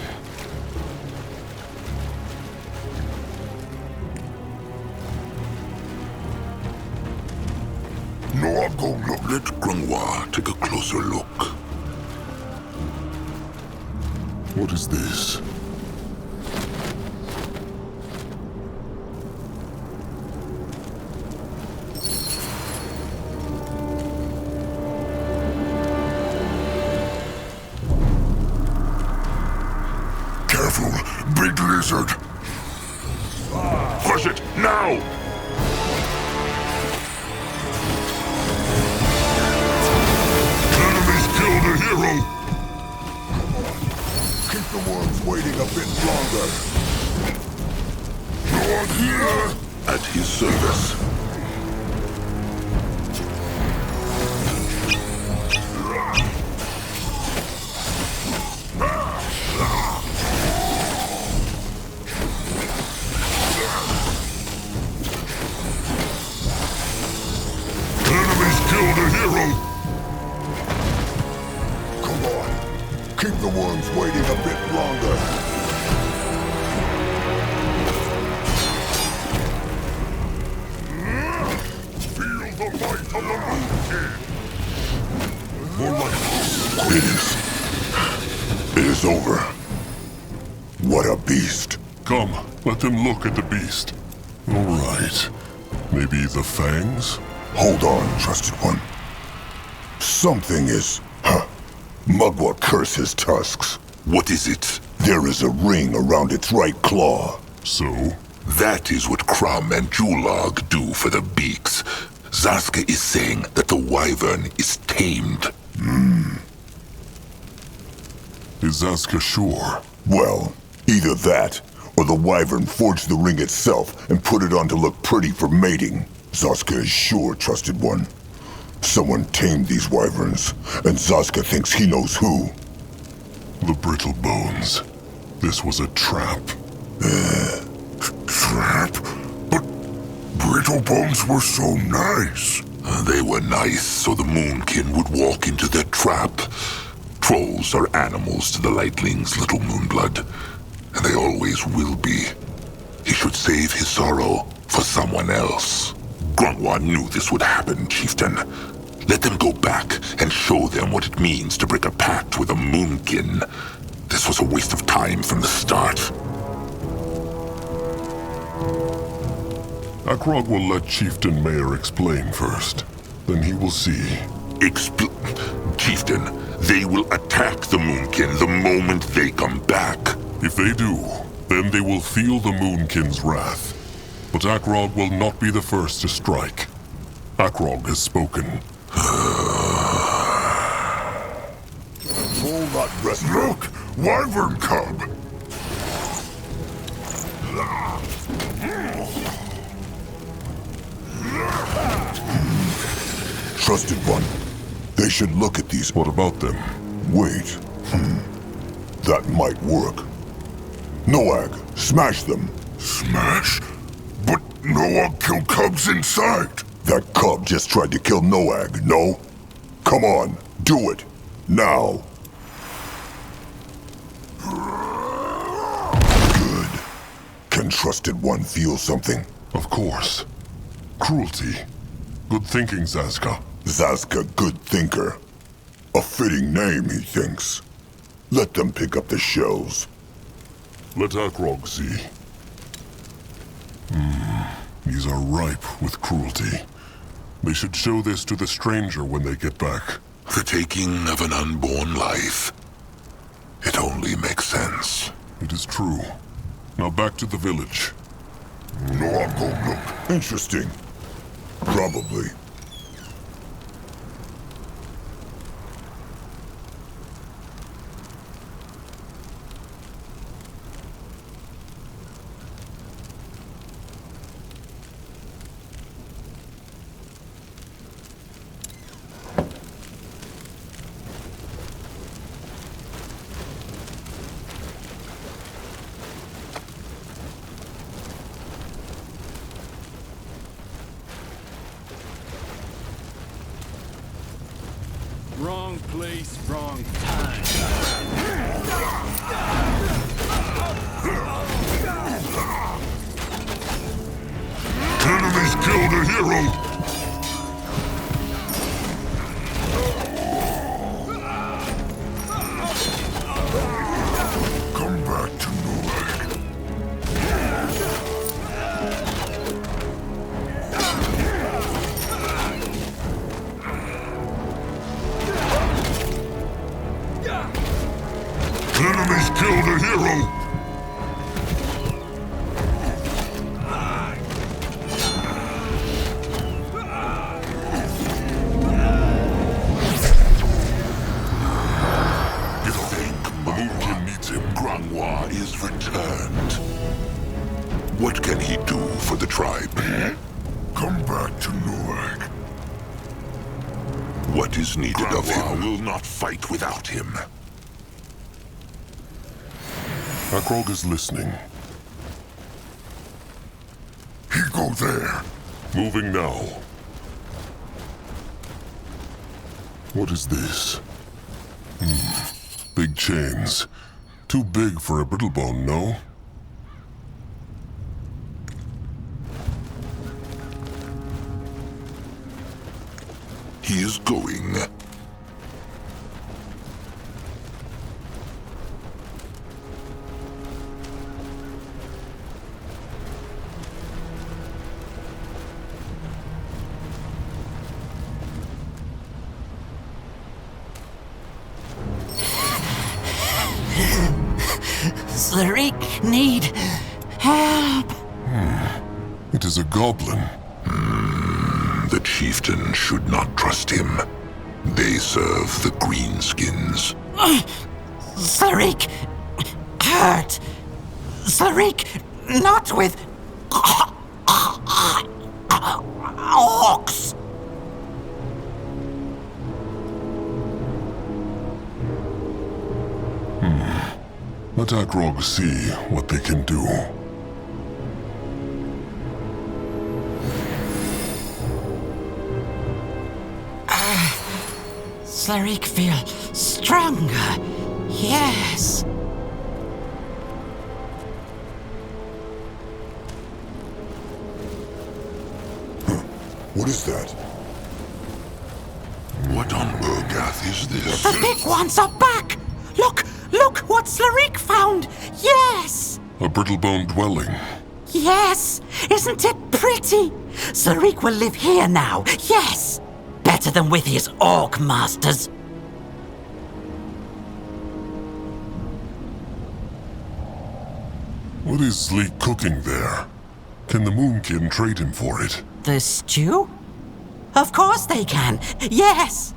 No, I'll go look. Let Grunwa take a closer look. What is this? Careful, big lizard. Crush it, now! Enemies killed a hero. Keep the worms waiting a bit longer. You're here. At his service. Enemies killed a hero. Come on. Keep the worms waiting a bit longer. Feel the light of the moon king. More light. It is over. What a beast. Come, let them look at the beast. All right. Maybe the fangs? Hold on, trusted one. Something is... Mugwa curse his tusks. What is it? There is a ring around its right claw. So? That is what Crum and Julog do for the beaks. Zaska is saying that the wyvern is tamed. Is Zaska sure? Well, either that, or the wyvern forged the ring itself and put it on to look pretty for mating. Zaska is sure, trusted one. Someone tamed these wyverns, and Zaska thinks he knows who. The brittle bones. This was a trap. Trap? But brittle bones were so nice. They were nice so the Moonkin would walk into their trap. Trolls are animals to the Lightlings, little Moonblood. And they always will be. He should save his sorrow for someone else. Grunwa knew this would happen, Chieftain. Let them go back and show them what it means to break a pact with a Moonkin. This was a waste of time from the start. Akrog will let Chieftain Mayor explain first. Then he will see. Chieftain, they will attack the Moonkin the moment they come back. If they do, then they will feel the Moonkin's wrath. But Akrog will not be the first to strike. Akrog has spoken. Full not rest. Look! Wyvern cub! Trusted one. They should look at these. What about them? Wait. That might work. Noag, smash them. Smash? But Noag killed cubs inside. That cub just tried to kill Noag, no? Come on, do it. Now. Good. Can trusted one feel something? Of course. Cruelty. Good thinking, Zaska. Zaska, good thinker. A fitting name, he thinks. Let them pick up the shells. Let Akrog see. These are ripe with cruelty. They should show this to the stranger when they get back. The taking of an unborn life. It only makes sense. It is true. Now back to the village. No, I'll go look. Interesting. Probably. place, wrong time. Enemies killed a hero! Come back to Norway. Enemies killed a hero! Is returned. What can he do for the tribe? Come back to Norway. What is needed of him will not fight without him. Akrog is listening. He go there. Moving now. What is this? Big chains. Too big for a brittlebone, no? He is going. Zariq need help. It is a goblin. The chieftain should not trust him. They serve the greenskins. Zariq hurt. Zariq not with orcs. Let Akrog see what they can do. Zariq feel stronger. Yes. What is that? What on Urgath is this? The big ones are back! Look what Zariq found! Yes! A brittlebone dwelling. Yes! Isn't it pretty? Zariq will live here now, yes! Better than with his orc masters. What is Sleek cooking there? Can the Moonkin trade him for it? The stew? Of course they can, yes!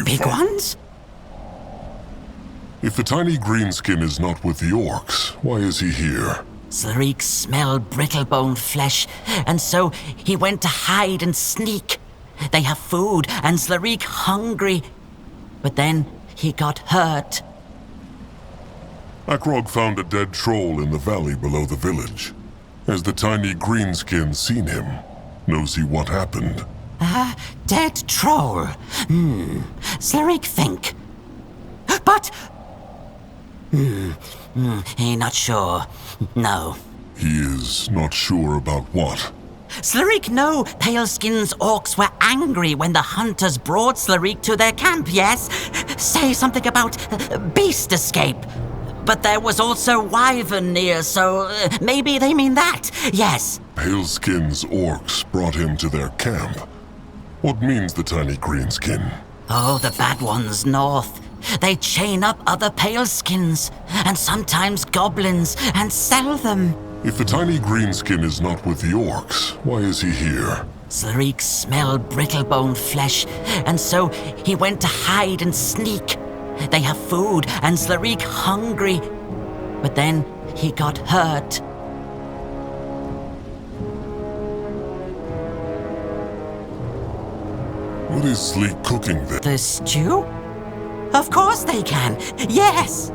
Big ones? If the tiny greenskin is not with the orcs, why is he here? Zariq smelled brittlebone flesh, and so he went to hide and sneak. They have food, and Zariq hungry. But then he got hurt. Akrog found a dead troll in the valley below the village. Has the tiny greenskin seen him? Knows he what happened? Dead troll. Zariq think. But... he not sure. No. He is not sure about what. Zariq know Paleskin's orcs were angry when the hunters brought Zariq to their camp, yes? Say something about beast escape. But there was also wyvern near, so maybe they mean that, yes. Paleskin's orcs brought him to their camp. What means the tiny greenskin? Oh, the bad ones north. They chain up other paleskins, and sometimes goblins, and sell them. If the tiny greenskin is not with the orcs, why is he here? Zariq smelled brittlebone flesh, and so he went to hide and sneak. They have food and Slarik hungry. But then he got hurt. What is Sleek cooking then? The stew? Of course they can. Yes!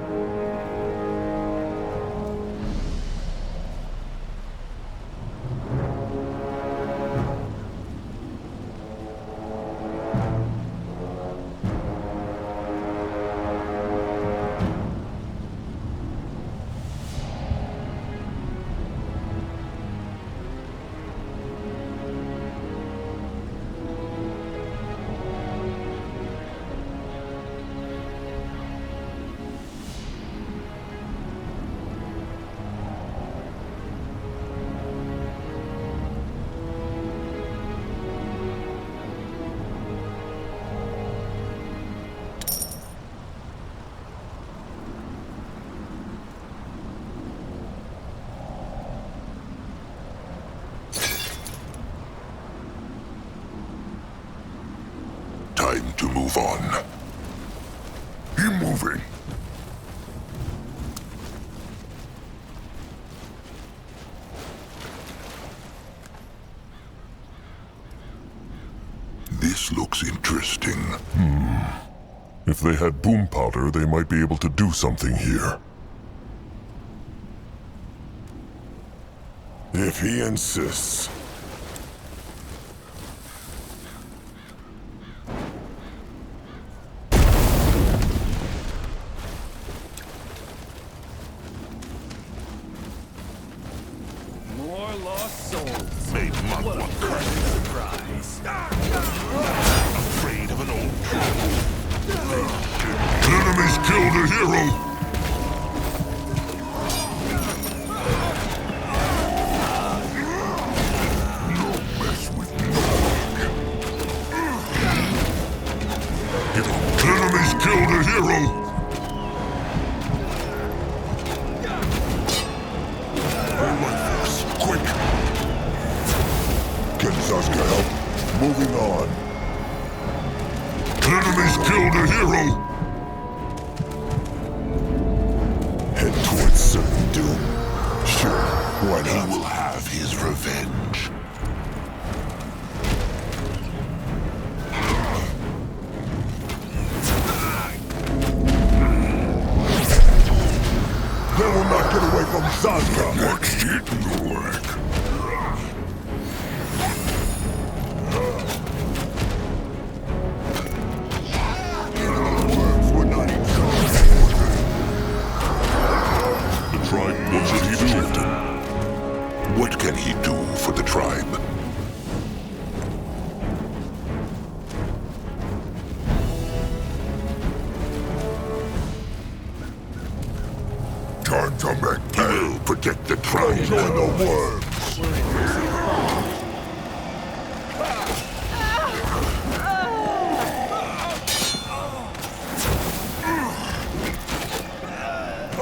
Time to move on. Keep moving. This looks interesting. If they had boom powder, they might be able to do something here. If he insists. More lost souls. Made What a Magua pleasant surprise. afraid of an old troll. Enemies killed a hero! Enemies killed a hero! Quick! Can Zaska help? Moving on. Enemies killed a hero! Head towards certain doom. Sure, why He not? will have his revenge. They will not get away from Zaska! Next hit, Lord. The tribe knows what he do. What can he do for the tribe? Time to make He will protect the tribe. Join the worms!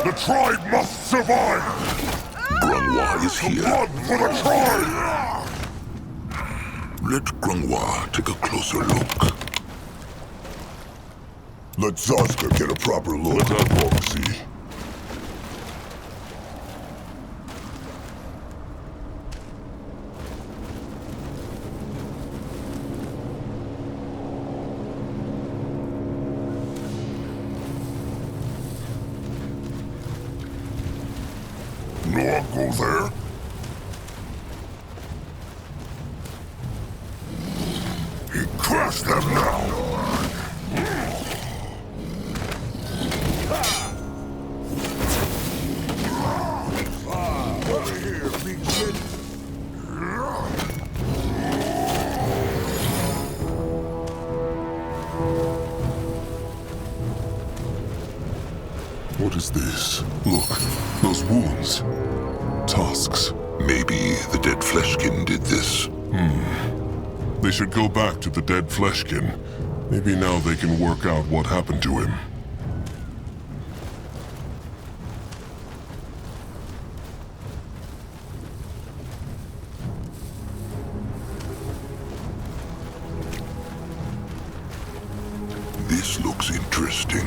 The tribe must survive! Grungwa is here. Blood for the tribe! Let Grungwa take a closer look. Let Zaska get a proper look. Let Akrog see. No one go there? He crushed them now! Over here, big kid. What is this? Look, those wounds. Tusks. Maybe the dead fleshkin did this. They should go back to the dead fleshkin. Maybe now they can work out what happened to him. This looks interesting.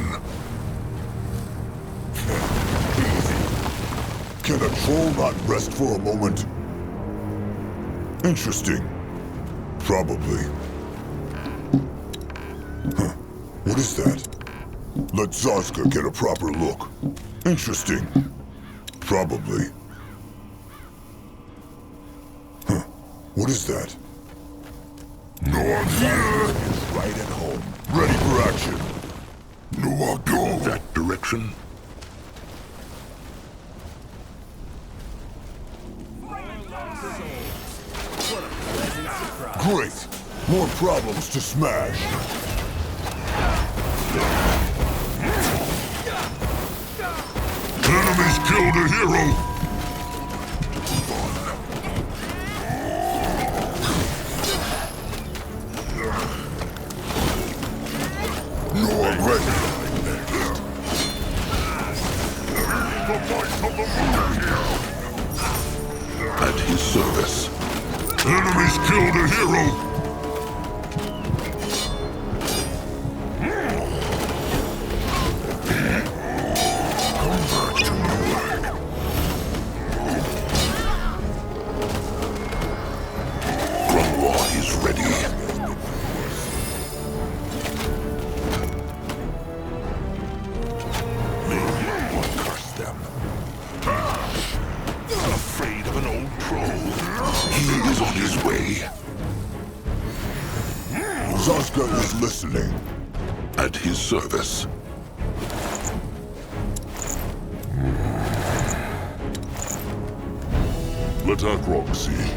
troll not rest for a moment? Interesting. Probably. Huh. What is that? Let Zazka get a proper look. Interesting. Probably. Huh. What is that? No, I'm here! Right at home. Ready for action. No, I'll go! That direction? Great! More problems to smash. Enemies killed a hero! No, I'm ready. The might of the moon here. At his service. Enemies killed a hero! Zazka is listening. At his service. Let Akrog see.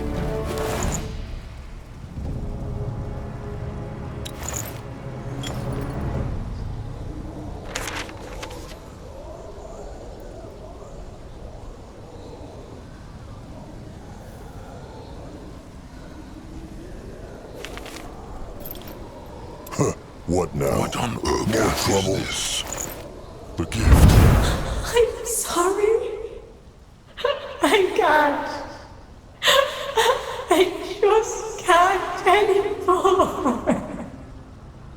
What now? What on earth More trouble? is this? The gift. I'm sorry. I can't. I just can't anymore.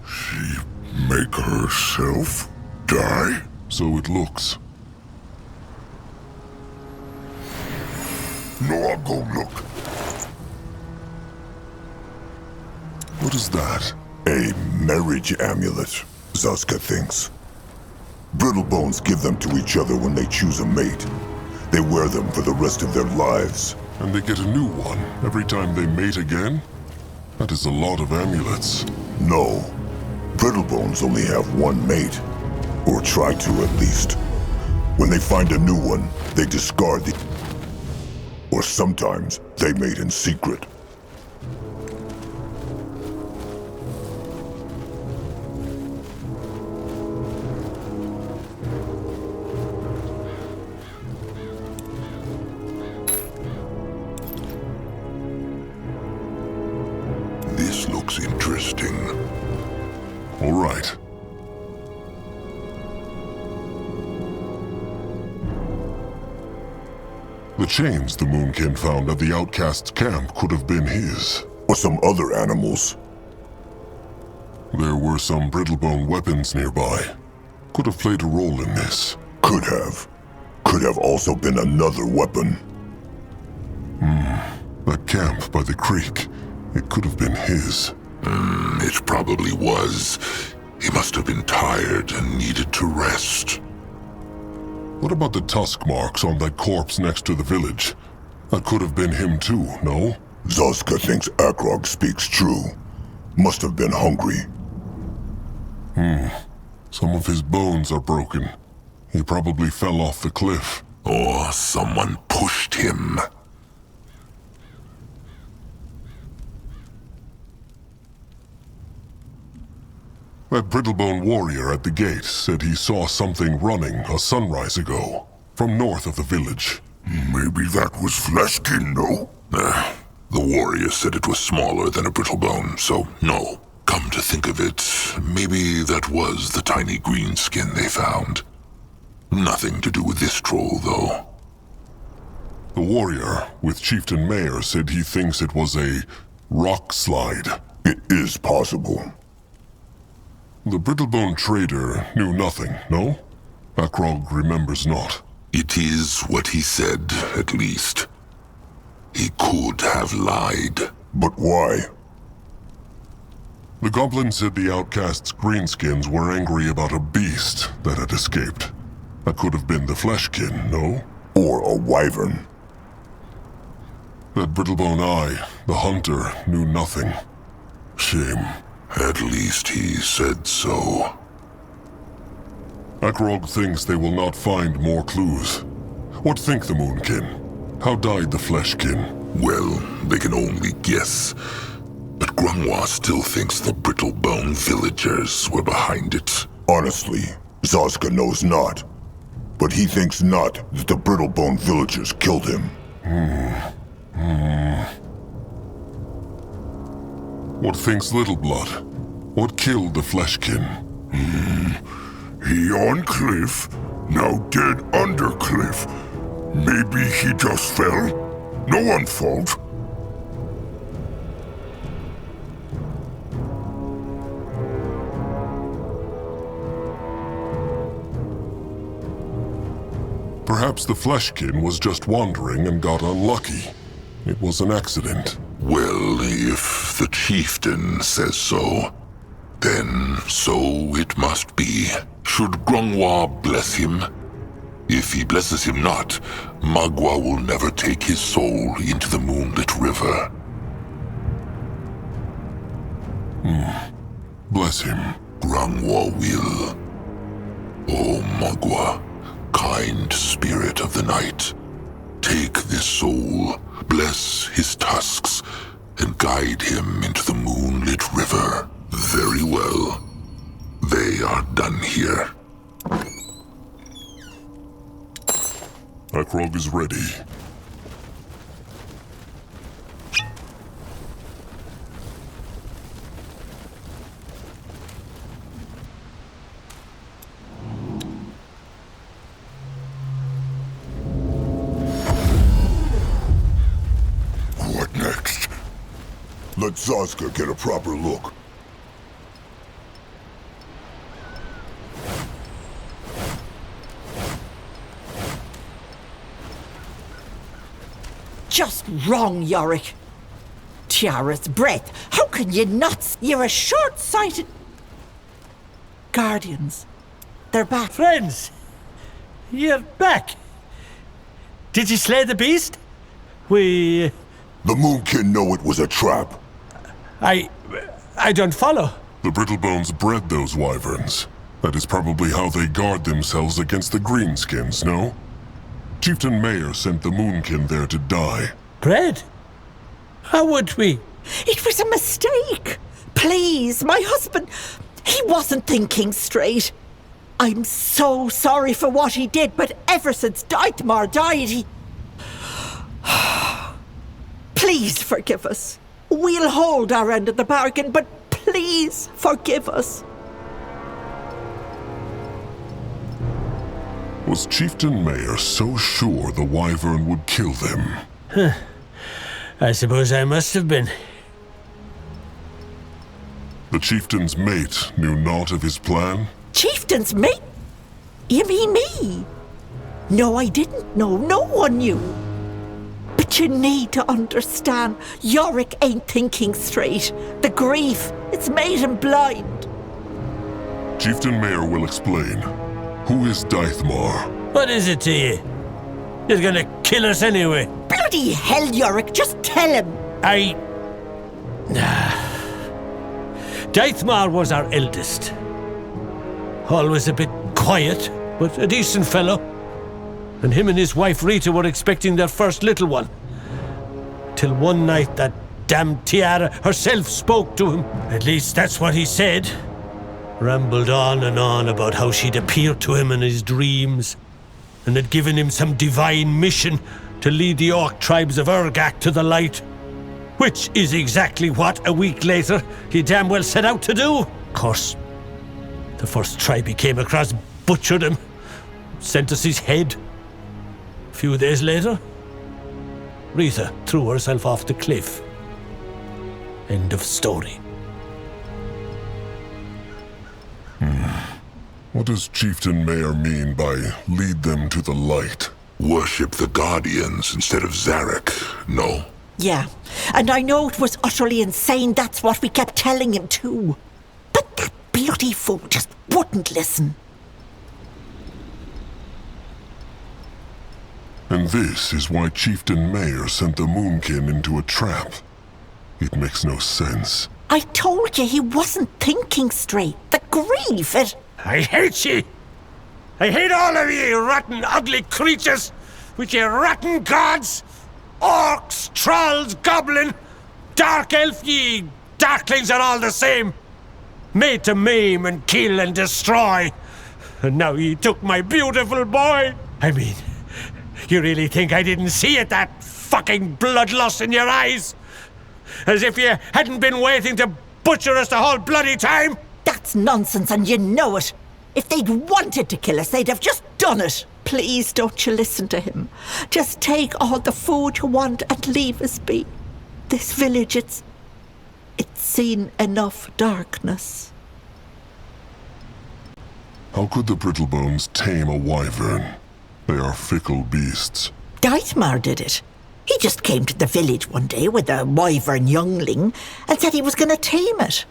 She make herself die? So it looks. No, I'll go look. What is that? A marriage amulet, Zazka thinks. Brittlebones give them to each other when they choose a mate. They wear them for the rest of their lives. And they get a new one every time they mate again? That is a lot of amulets. No. Brittlebones only have one mate. Or try to, at least. When they find a new one, they discard the... Or sometimes, they mate in secret. This looks interesting. All right. The chains the Moonkin found at the outcast's camp could have been his. Or some other animals. There were some Brittlebone weapons nearby. Could have played a role in this. Could have. Could have also been another weapon. That camp by the creek. It could have been his. It probably was. He must have been tired and needed to rest. What about the tusk marks on that corpse next to the village? That could have been him too, no? Zazka thinks Akrog speaks true. Must have been hungry. Some of his bones are broken. He probably fell off the cliff. Or someone pushed him. That Brittlebone warrior at the gate said he saw something running a sunrise ago, from north of the village. Maybe that was Fleshkin, no? The warrior said it was smaller than a Brittlebone, so no. Come to think of it, maybe that was the tiny green skin they found. Nothing to do with this troll, though. The warrior, with Chieftain Mayor, said he thinks it was a rock slide. It is possible. The Brittlebone trader knew nothing, no? Akrog remembers not. It is what he said, at least. He could have lied. But why? The goblin said the outcasts' greenskins were angry about a beast that had escaped. That could have been the fleshkin, no? Or a wyvern. That brittlebone eye, the hunter, knew nothing. Shame. At least he said so. Akrog thinks they will not find more clues. What think the Moonkin? How died the Fleshkin? Well, they can only guess. But Grunwa still thinks the Brittlebone villagers were behind it. Honestly, Zazka knows not. But he thinks not that the Brittlebone villagers killed him. What thinks Littleblood? What killed the Fleshkin? He on cliff, now dead under cliff. Maybe he just fell? No one fault. Perhaps the Fleshkin was just wandering and got unlucky. It was an accident. Well, if the chieftain says so, then so it must be. Should Grunwa bless him? If he blesses him not, Magua will never take his soul into the moonlit river. Bless him. Grunwa will. Oh, Magua, kind spirit of the night, take this soul, bless his tusks, and guide him into the moonlit river. Very well. They are done here. Akrog is ready. What next? Let Zazka get a proper look. Just wrong, Yorick. Tiara's breath. How can you not? You're a short-sighted... Guardians. They're back. Friends! You're back! Did you slay the beast? We... The Moonkin know it was a trap. I don't follow. The Brittlebones bred those wyverns. That is probably how they guard themselves against the greenskins, no? Chieftain Mayor sent the Moonkin there to die. Bred? How would we? It was a mistake. Please, my husband, he wasn't thinking straight. I'm so sorry for what he did, but ever since Deithmar died, he... Please forgive us. We'll hold our end of the bargain, but please forgive us. Was Chieftain Mayor so sure the wyvern would kill them? I suppose I must have been. The chieftain's mate knew naught of his plan? Chieftain's mate? You mean me? No, I didn't know. No one knew. But you need to understand, Yorick ain't thinking straight. The grief, it's made him blind. Chieftain Mayor will explain. Who is Deithmar? What is it to you? He's gonna kill us anyway. Bloody hell, Yorick, just tell him. Deithmar was our eldest. Always a bit quiet, but a decent fellow. And him and his wife Rita were expecting their first little one. Till one night that damned Tiara herself spoke to him. At least that's what he said. Rambled on and on about how she'd appeared to him in his dreams and had given him some divine mission to lead the Orc tribes of Urgak to the light. Which is exactly what, a week later, he damn well set out to do. Of course, the first tribe he came across butchered him, sent us his head. A few days later, Rita threw herself off the cliff. End of story. What does Chieftain Mayor mean by lead them to the light? Worship the Guardians instead of Zarek, no? Yeah, and I know it was utterly insane, that's what we kept telling him too. But that bloody fool just wouldn't listen. And this is why Chieftain Mayor sent the Moonkin into a trap. It makes no sense. I told you he wasn't thinking straight. The grief, it... I hate ye! I hate all of ye, rotten, ugly creatures! With your rotten gods! Orcs, trolls, goblin, dark elf, ye darklings are all the same! Made to maim and kill and destroy! And now ye took my beautiful boy! I mean, you really think I didn't see it, that fucking bloodlust in your eyes? As if you hadn't been waiting to butcher us the whole bloody time? That's nonsense, and you know it. If they'd wanted to kill us, they'd have just done it. Please don't you listen to him. Just take all the food you want and leave us be. This village, it's seen enough darkness. How could the Brittlebones tame a wyvern? They are fickle beasts. Deitmar did it. He just came to the village one day with a wyvern youngling and said he was going to tame it.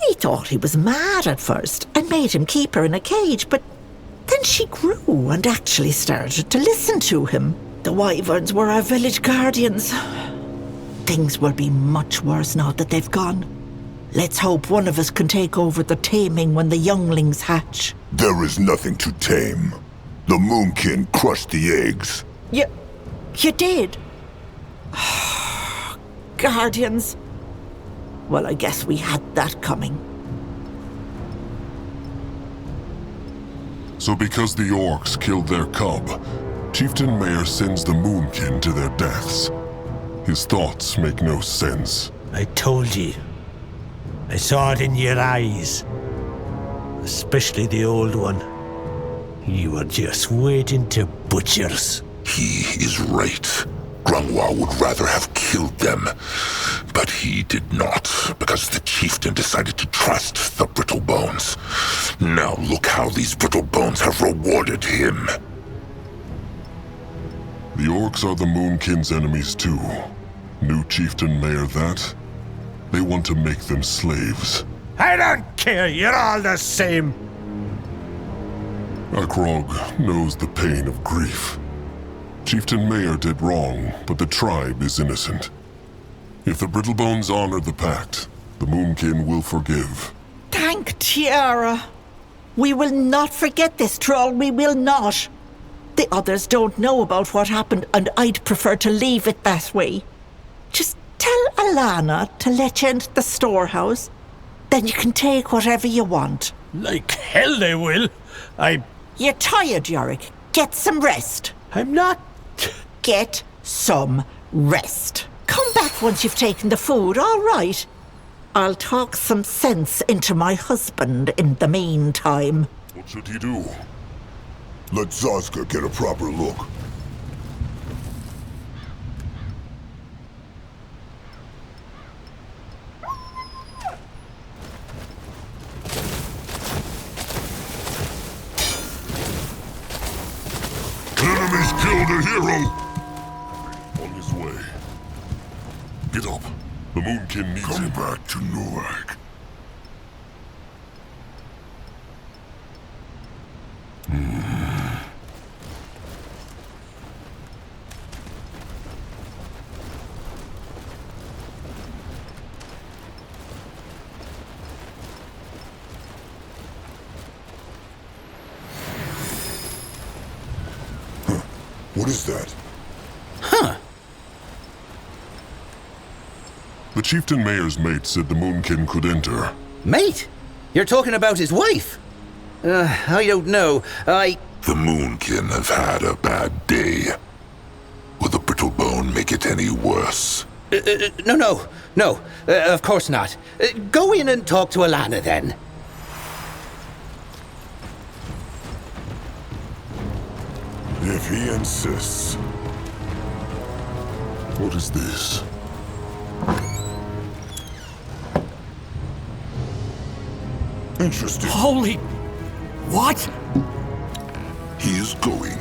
We thought he was mad at first and made him keep her in a cage, but then she grew and actually started to listen to him. The wyverns were our village guardians. Things will be much worse now that they've gone. Let's hope one of us can take over the taming when the younglings hatch. There is nothing to tame. The Moonkin crushed the eggs. You did? Guardians. Well, I guess we had that coming. So because the orcs killed their cub, Chieftain Mayor sends the Moonkin to their deaths. His thoughts make no sense. I told ye. I saw it in your eyes. Especially the old one. You were just waiting to butcher us. He is right. Grungwa would rather have killed them. But he did not, because the chieftain decided to trust the Brittlebones. Now look how these Brittlebones have rewarded him. The orcs are the Moonkin's enemies too. New Chieftain Mayor that? They want to make them slaves. I don't care, you're all the same. Akrog knows the pain of grief. Chieftain Mayor did wrong, but the tribe is innocent. If the Brittlebones honor the pact, the Moonkin will forgive. Thank Tiara. We will not forget this, troll. We will not. The others don't know about what happened, and I'd prefer to leave it that way. Just tell Alana to let you into the storehouse. Then you can take whatever you want. Like hell they will. You're tired, Yorick. Get some rest. I'm not... Get some rest. Come back once you've taken the food, all right? I'll talk some sense into my husband in the meantime. What should he do? Let Zazka get a proper look. Enemies killed a hero! On his way. Get up. The Moonkin needs Come him. back to Norak. What is that? Huh. The Chieftain Mayor's mate said the Moonkin could enter. Mate? You're talking about his wife? I don't know. The Moonkin have had a bad day. Will the Brittlebone make it any worse? No. Of course not. Go in and talk to Alana then. If he insists. What is this? Interesting. Holy What? He is going